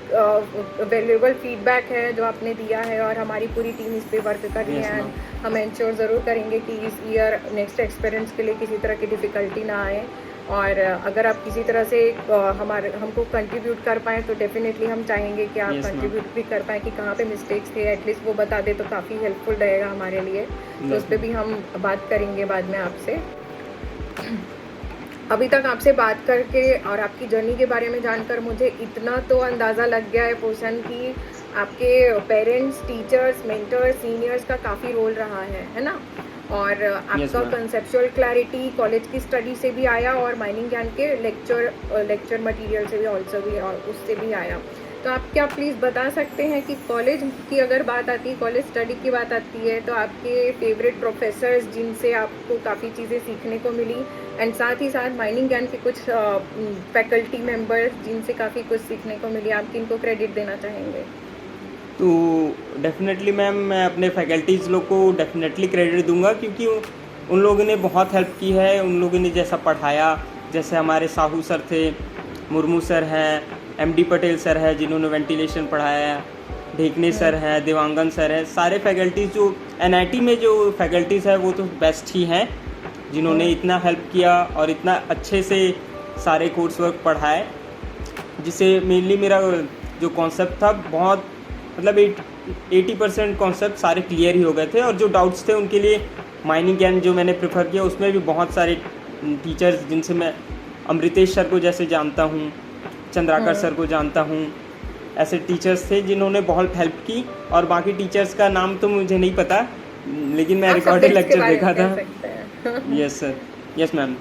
वैल्यूएबल फीडबैक है जो आपने दिया है, और हमारी पूरी टीम इस पे वर्क कर रही Yes, है। ma'am. हम इंश्योर ज़रूर करेंगे कि इस ईयर नेक्स्ट एक्सपीरियंस के लिए किसी तरह की डिफ़िकल्टी ना आए, और अगर आप किसी तरह से हमको कंट्रीब्यूट कर पाएँ तो डेफिनेटली हम चाहेंगे कि आप Yes, ma'am. कंट्रीब्यूट भी कर पाएँ कि कहाँ पे मिस्टेक्स थे, एटलीस्ट वो बता दे तो काफ़ी हेल्पफुल रहेगा हमारे लिए। तो उस पर भी हम बात करेंगे बाद में आपसे। अभी तक आपसे बात करके और आपकी जर्नी के बारे में जानकर मुझे इतना तो अंदाज़ा लग गया है पोषण की आपके पेरेंट्स, टीचर्स, मेंटर्स, सीनियर्स का काफ़ी रोल रहा है ना? और आपका ma'am. कंसेप्चुअल क्लैरिटी कॉलेज की स्टडी से भी आया, और माइनिंग ज्ञान के लेक्चर मटेरियल से भी ऑल्सो भी, और उससे भी आया। तो आप क्या प्लीज़ बता सकते हैं कि कॉलेज की अगर बात आती है, कॉलेज स्टडी की बात आती है, तो आपके फेवरेट प्रोफेसर्स जिनसे आपको काफ़ी चीज़ें सीखने को मिली, एंड साथ ही साथ माइनिंग ज्ञान के कुछ फैकल्टी मेंबर्स जिनसे काफ़ी कुछ सीखने को मिली, आप किनको क्रेडिट देना चाहेंगे? तो डेफिनेटली मैम मैं अपने फैकल्टीज़ लोग को डेफिनेटली क्रेडिट दूंगा, क्योंकि उन लोगों ने बहुत हेल्प की है। उन लोगों ने जैसा पढ़ाया, जैसे हमारे साहू सर थे, मुर्मू सर हैं, एमडी पटेल सर है जिन्होंने वेंटिलेशन पढ़ाया, ढेकने सर हैं, देवांगन सर है, सारे फैकल्टीज़ जो एनआईटी में जो फैकल्टीज़ है वो तो बेस्ट ही हैं, जिन्होंने इतना हेल्प किया और इतना अच्छे से सारे कोर्स वर्क पढ़ाए, जिससे मेनली मेरा जो कॉन्सेप्ट था बहुत मतलब 80% कॉन्सेप्ट सारे क्लियर ही हो गए थे। और जो डाउट्स थे उनके लिए माइनिंग ज्ञान जो मैंने प्रेफर किया, उसमें भी बहुत सारे टीचर्स जिनसे मैं अमृतेश सर को जैसे जानता हूँ, चंद्राकर सर को जानता हूँ, ऐसे टीचर्स थे जिन्होंने बहुत हेल्प की। और बाकी टीचर्स का नाम तो मुझे नहीं पता, लेकिन मैं रिकॉर्डेड लेक्चर देखा था। Yes sir, yes ma'am.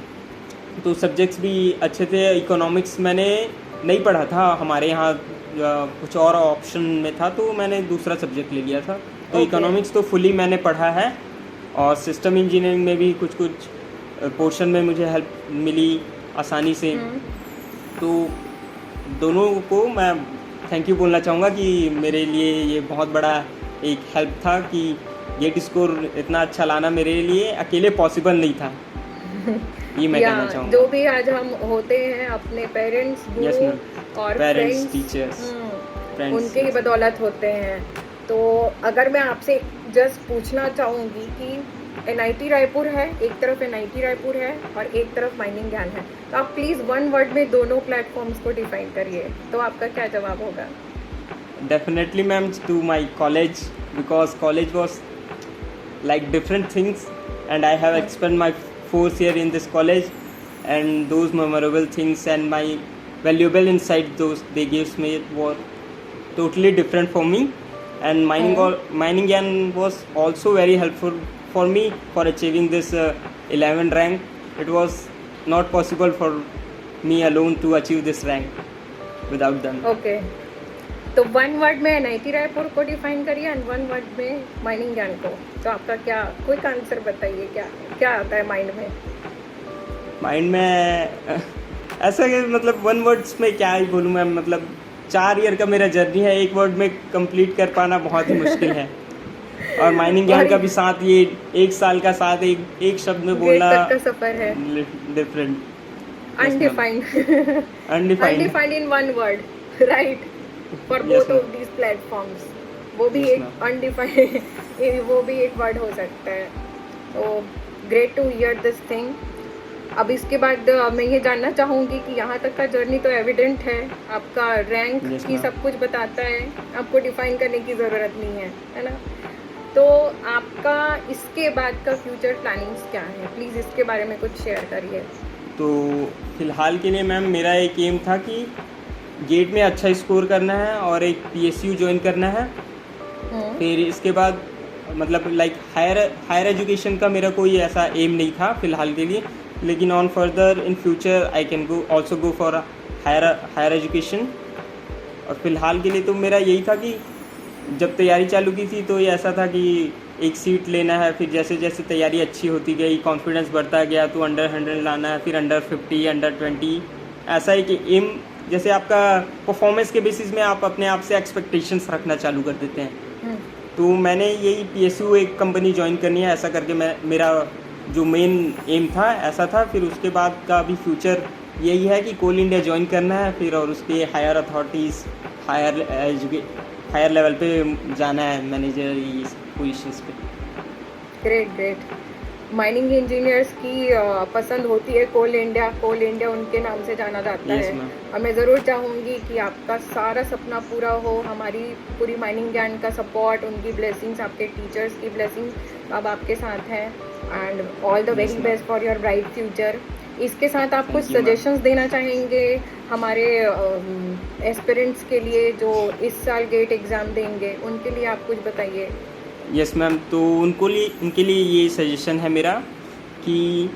तो सब्जेक्ट्स भी अच्छे थे। इकोनॉमिक्स मैंने नहीं पढ़ा था, हमारे यहाँ कुछ और ऑप्शन में था तो मैंने दूसरा सब्जेक्ट ले लिया था। तो इकोनॉमिक्स तो फुली मैंने पढ़ा है, और सिस्टम इंजीनियरिंग में भी कुछ कुछ पोर्शन में मुझे हेल्प मिली आसानी से। तो दोनों को मैं थैंक यू बोलना चाहूँगा कि मेरे लिए ये बहुत बड़ा एक हेल्प था कि गेट स्कोर इतना अच्छा लाना मेरे लिए अकेले पॉसिबल नहीं था। ये मैं कहना चाहूँगा। जो भी आज हम होते हैं अपने पेरेंट्स, गुरु और पेरेंट्स, टीचर्स, उनके ही बदौलत होते हैं। तो अगर मैं आपसे जस्ट पूछना चाहूँगी कि एनआईटी रायपुर है, एक तरफ एनआईटी रायपुर है और एक तरफ माइनिंग ज्ञान है, तो आप प्लीज़ वन वर्ड में दोनों प्लेटफॉर्म्स को डिफाइन करिए, तो आपका क्या जवाब होगा? Definitely ma'am to my college, because college was like different things and I have expand my 4th year in this college, and those memorable things and my valuable insight those they gives me were totally different for me. And mining gyan was also very helpful for me for achieving this 11th rank. It was not possible for me alone to achieve this rank without them. Okay, तो one word में NIT Raipur को define करिए and one word में mining ज्ञान को। तो आपका क्या क्विक आंसर बताइए, क्या क्या आता है माइंड में? माइंड में ऐसा कि मतलब वन वर्ड्स में क्या ही बोलूँ मैं, मतलब 4 ईयर का मेरा जर्नी है, एक वर्ड में कंप्लीट कर पाना बहुत ही मुश्किल है। और माइनिंग ज्ञान का भी साथ ये 1 साल का साथ एक शब्द में बोलना का सफर है, different, undefined in one word, right, for both of these platforms. वो भी एक अनडिफाइंड वो भी एक वर्ड हो सकता है। तो great to hear this thing. अब इसके बाद मैं ये जानना चाहूँगी कि यहाँ तक का जर्नी तो एविडेंट है, आपका रैंक की सब कुछ बताता है, आपको डिफाइन करने की ज़रूरत नहीं है ना? तो आपका इसके बाद का फ्यूचर प्लानिंग्स क्या है, प्लीज़ इसके बारे में कुछ शेयर करिए। तो फिलहाल के लिए मैम मेरा एक एम था कि गेट में अच्छा स्कोर करना है और एक PSU ज्वाइन करना है। फिर इसके बाद मतलब लाइक हायर एजुकेशन का मेरा कोई ऐसा एम नहीं था फ़िलहाल के लिए, लेकिन on further in future I can also go for higher education. और फिलहाल के लिए तो मेरा यही था कि जब तैयारी चालू की थी तो ये ऐसा था कि एक सीट लेना है, फिर जैसे जैसे तैयारी अच्छी होती गई, कॉन्फिडेंस बढ़ता गया, तो अंडर 100 लाना है, फिर अंडर 50, अंडर 20। ऐसा है कि एम जैसे आपका परफॉर्मेंस के बेसिस में आप अपने आप से एक्सपेक्टेशंस रखना चालू कर देते हैं। तो मैंने यही PSU एक कंपनी ज्वाइन करनी है, ऐसा करके मेरा जो मेन एम था ऐसा था। फिर उसके बाद का भी फ्यूचर यही है कि कोल इंडिया ज्वाइन करना है फिर, और उसके हायर अथॉरिटीज़, हायर लेवल पे जाना है, मैनेजर पोजीशंस पे। Great great. माइनिंग इंजीनियर्स की पसंद होती है कोल इंडिया उनके नाम से जाना जाता Yes, है। ma'am. और मैं ज़रूर चाहूँगी कि आपका सारा सपना पूरा हो, हमारी पूरी माइनिंग ज्ञान का सपोर्ट, उनकी ब्लेसिंग्स, आपके टीचर्स की ब्लेसिंग अब आपके साथ हैं। And all the very ma'am. Best for your bright future. इसके साथ आप कुछ Thank you, ma'am. सजेशंस देना चाहेंगे हमारे एस्पिरेंट्स के लिए जो इस साल गेट एग्ज़ाम देंगे, उनके लिए आप कुछ बताइए। यस मैम, तो उनके लिए ये सजेशन है मेरा कि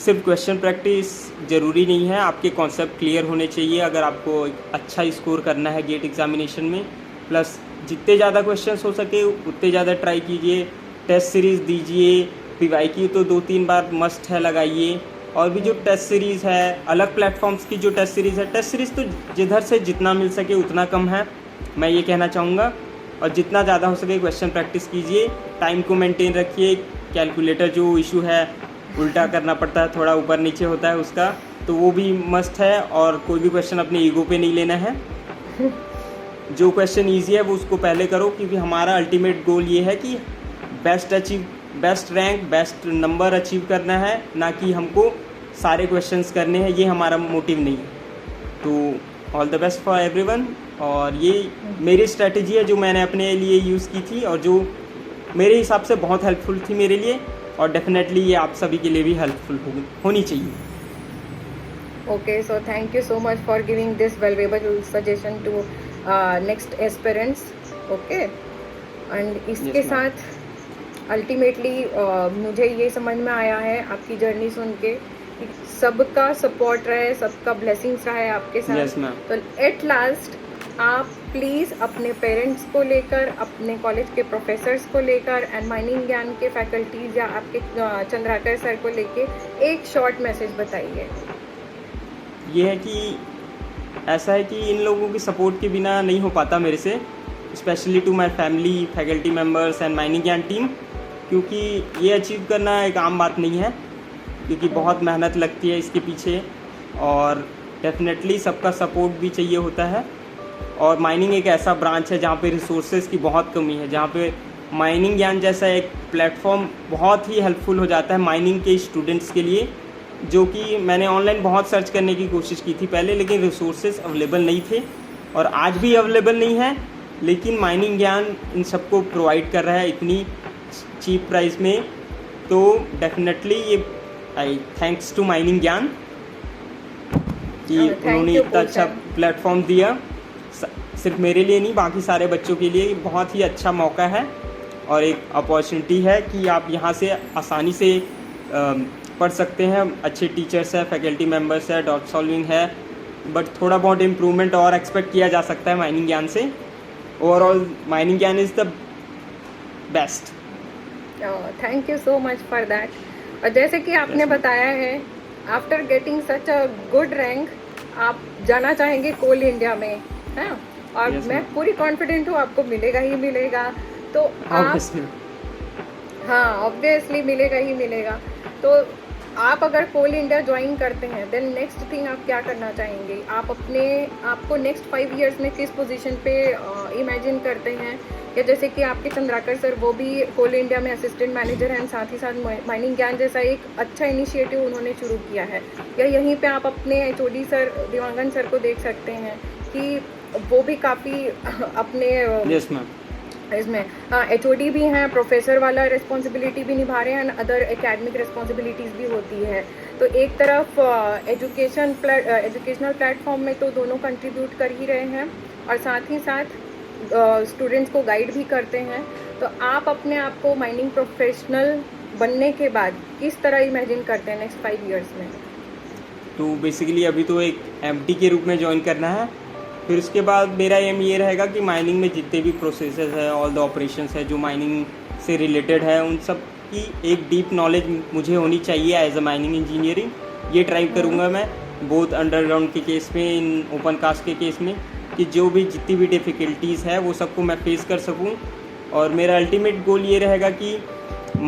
सिर्फ क्वेश्चन प्रैक्टिस ज़रूरी नहीं है, आपके कॉन्सेप्ट क्लियर होने चाहिए अगर आपको एक अच्छा स्कोर करना है गेट एग्जामिनेशन में। प्लस जितने ज़्यादा क्वेश्चंस हो सके उतने ज़्यादा ट्राई कीजिए, टेस्ट सीरीज़ दीजिए, PYQ तो 2-3 बार मस्ट है लगाइए। और भी जो टेस्ट सीरीज़ है, अलग प्लेटफॉर्म्स की जो टेस्ट सीरीज़ है, टेस्ट सीरीज़ तो जिधर से जितना मिल सके उतना कम है, मैं ये कहना चाहूँगा। और जितना ज़्यादा हो सके क्वेश्चन प्रैक्टिस कीजिए, टाइम को मेंटेन रखिए। कैलकुलेटर जो इशू है, उल्टा करना पड़ता है, थोड़ा ऊपर नीचे होता है उसका, तो वो भी मस्ट है। और कोई भी क्वेश्चन अपने ईगो पे नहीं लेना है। जो क्वेश्चन ईजी है वो उसको पहले करो, क्योंकि हमारा अल्टीमेट गोल ये है कि best rank, best number achieve करना है, ना कि हमको सारे क्वेश्चंस करने हैं, ये हमारा मोटिव नहीं है। तो all the best for everyone. और ये मेरी स्ट्रेटजी है जो मैंने अपने लिए यूज़ की थी और जो मेरे हिसाब से बहुत हेल्पफुल थी मेरे लिए, और डेफिनेटली ये आप सभी के लिए भी हेल्पफुल होनी चाहिए। Okay, so thank you so much for giving this valuable suggestion to next aspirants. Okay, and इसके Yes, ma'am. साथ अल्टीमेटली मुझे ये समझ में आया है आपकी जर्नी सुन के कि सबका सपोर्ट रहे, सबका ब्लेसिंग्स रहे आपके साथ। Yes, ma'am. तो एट लास्ट आप प्लीज़ अपने पेरेंट्स को लेकर, अपने कॉलेज के प्रोफेसर्स को लेकर एंड माइनिंग ज्ञान के फैकल्टीज़ या आपके चंद्राकर सर को लेके एक शॉर्ट मैसेज बताइए। ये है कि ऐसा है कि इन लोगों की सपोर्ट के बिना नहीं हो पाता मेरे से, specially to my family, faculty members and mining Gyan team, क्योंकि ये अचीव करना एक आम बात नहीं है, क्योंकि बहुत मेहनत लगती है इसके पीछे, और डेफिनेटली सबका सपोर्ट भी चाहिए होता है। और माइनिंग एक ऐसा ब्रांच है जहाँ पे रिसोर्सेज की बहुत कमी है, जहाँ पे माइनिंग ज्ञान जैसा एक प्लेटफॉर्म बहुत ही हेल्पफुल हो जाता है माइनिंग के स्टूडेंट्स के लिए, जो कि मैंने ऑनलाइन बहुत सर्च करने की कोशिश की थी पहले, लेकिन रिसोर्सेज अवेलेबल नहीं थे और आज भी अवेलेबल नहीं है। लेकिन माइनिंग ज्ञान इन सबको प्रोवाइड कर रहा है इतनी चीप प्राइस में, तो डेफिनेटली ये आई थैंक्स टू माइनिंग ज्ञान कि उन्होंने इतना अच्छा प्लेटफॉर्म दिया, सिर्फ मेरे लिए नहीं बाकी सारे बच्चों के लिए। बहुत ही अच्छा मौका है और एक अपॉर्चुनिटी है कि आप यहाँ से आसानी से पढ़ सकते हैं। अच्छे टीचर्स हैं, फैकल्टी मेंबर्स है, डॉट सॉल्विंग है, बट थोड़ा बहुत इम्प्रूवमेंट और एक्सपेक्ट किया जा सकता है माइनिंग ज्ञान से। ओवरऑल माइनिंग ज्ञान is the best. Thank you so much for that. और जैसे कि आपने बताया है, after getting such a good rank आप जाना चाहेंगे कोल इंडिया में, है, और Yes, मैं ma'am. पूरी कॉन्फिडेंट हूँ आपको मिलेगा ही मिलेगा। तो आप Obviously. हाँ, ऑब्वियसली मिलेगा ही मिलेगा। तो आप अगर कोल इंडिया ज्वाइन करते हैं, देन नेक्स्ट थिंग आप क्या करना चाहेंगे? आप अपने आपको नेक्स्ट 5 इयर्स में किस पोजीशन पे इमेजिन करते हैं? या जैसे कि आपके चंद्राकर सर, वो भी कोल इंडिया में असिस्टेंट मैनेजर हैं, साथ ही साथ माइनिंग ज्ञान जैसा एक अच्छा इनिशिएटिव उन्होंने शुरू किया है। या यहीं पे आप अपने HOD सर दिवांगन सर को देख सकते हैं कि वो भी काफ़ी अपने Yes, ma'am. इसमें HOD भी हैं, प्रोफेसर वाला रिस्पॉन्सिबिलिटी भी निभा रहे हैं, अदर एकेडमिक रिस्पॉन्सिबिलिटीज़ भी होती है। तो एक तरफ एजुकेशनल प्लेटफॉर्म में तो दोनों कंट्रीब्यूट कर ही रहे हैं और साथ ही साथ स्टूडेंट्स को गाइड भी करते हैं। तो आप अपने आप को माइनिंग प्रोफेशनल बनने के बाद किस तरह इमेजिन करते हैं नेक्स्ट 5 इयर्स में? तो बेसिकली अभी तो एक एमटी के रूप में ज्वाइन करना है। फिर उसके बाद मेरा एम ये रहेगा कि माइनिंग में जितने भी प्रोसेसेस है, ऑल द ऑपरेशंस है जो माइनिंग से रिलेटेड है, उन सब की एक डीप नॉलेज मुझे होनी चाहिए एज अ माइनिंग इंजीनियरिंग। ये ट्राई करूँगा मैं बोथ अंडरग्राउंड के केस में, इन ओपन कास्ट के केस में, कि जो भी जितनी भी डिफ़िकल्टीज़ है वो सबको मैं फेस कर सकूँ। और मेरा अल्टीमेट गोल ये रहेगा कि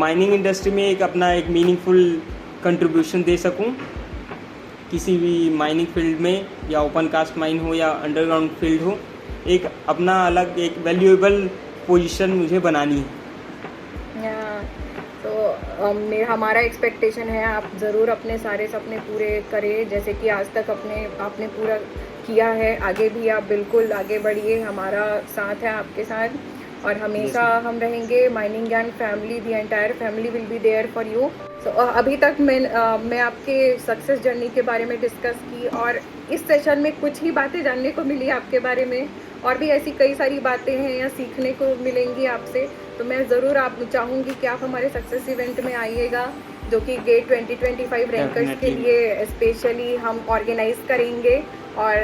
माइनिंग इंडस्ट्री में एक अपना एक मीनिंगफुल कंट्रीब्यूशन दे सकूँ किसी भी माइनिंग फील्ड में, या ओपन कास्ट माइन हो या अंडरग्राउंड फील्ड हो, एक अपना अलग एक वैल्यूएबल पोजीशन मुझे बनानी है। तो हमारा एक्सपेक्टेशन है आप ज़रूर अपने सारे सपने पूरे करें, जैसे कि आज तक आपने पूरा किया है। आगे भी आप बिल्कुल आगे बढ़िए, हमारा साथ है आपके साथ और हमेशा हम रहेंगे। Mining Gyan family, the entire family will be there for you. So अभी तक मैं आपके सक्सेस जर्नी के बारे में डिस्कस की और इस सेशन में कुछ ही बातें जानने को मिली आपके बारे में, और भी ऐसी कई सारी बातें हैं या सीखने को मिलेंगी आपसे। तो मैं ज़रूर आप चाहूँगी कि आप हमारे सक्सेस इवेंट में आइएगा, जो कि गेट 2025 रैंकर्स के लिए स्पेशली हम ऑर्गेनाइज करेंगे और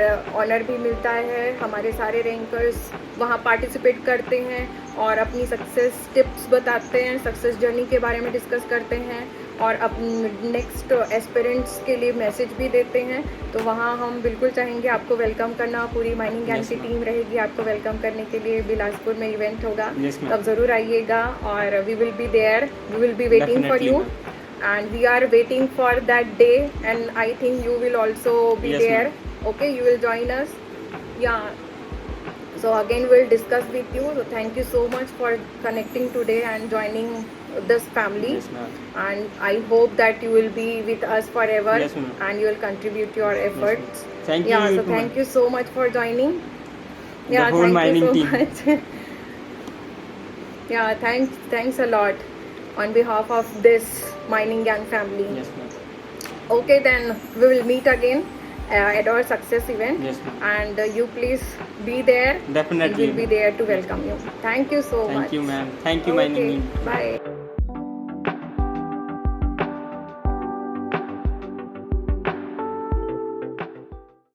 ऑनर भी मिलता है। हमारे सारे रैंकर्स वहाँ पार्टिसिपेट करते हैं और अपनी सक्सेस टिप्स बताते हैं, सक्सेस जर्नी के बारे में डिस्कस करते हैं और अपने नेक्स्ट एस्पिरेंट्स के लिए मैसेज भी देते हैं। तो वहाँ हम बिल्कुल चाहेंगे आपको वेलकम करना। पूरी माइनिंग ज्ञान की टीम रहेगी आपको वेलकम करने के लिए। बिलासपुर में इवेंट होगा, तब ज़रूर आइएगा और we will be there, we will be waiting for you and we are waiting for that day, and I think you will also be there. Okay, you will join us. Yeah, so again we'll discuss with you. So thank you so much for connecting today and joining this family. Yes, ma'am. And I hope that you will be with us forever. Yes, ma'am. And you will contribute your efforts. Yes, thank you. Yeah, so thank you so much for joining. Yeah, the whole thank mining you so team. much. Yeah, thanks a lot on behalf of this mining gang family. Yes, ma'am. Okay, then we will meet again at our success event. Yes, ma'am. And you please be there. Definitely. We will be there to welcome you. Thank you so much. Thank you, ma'am. Thank you, mining Okay, team. bye.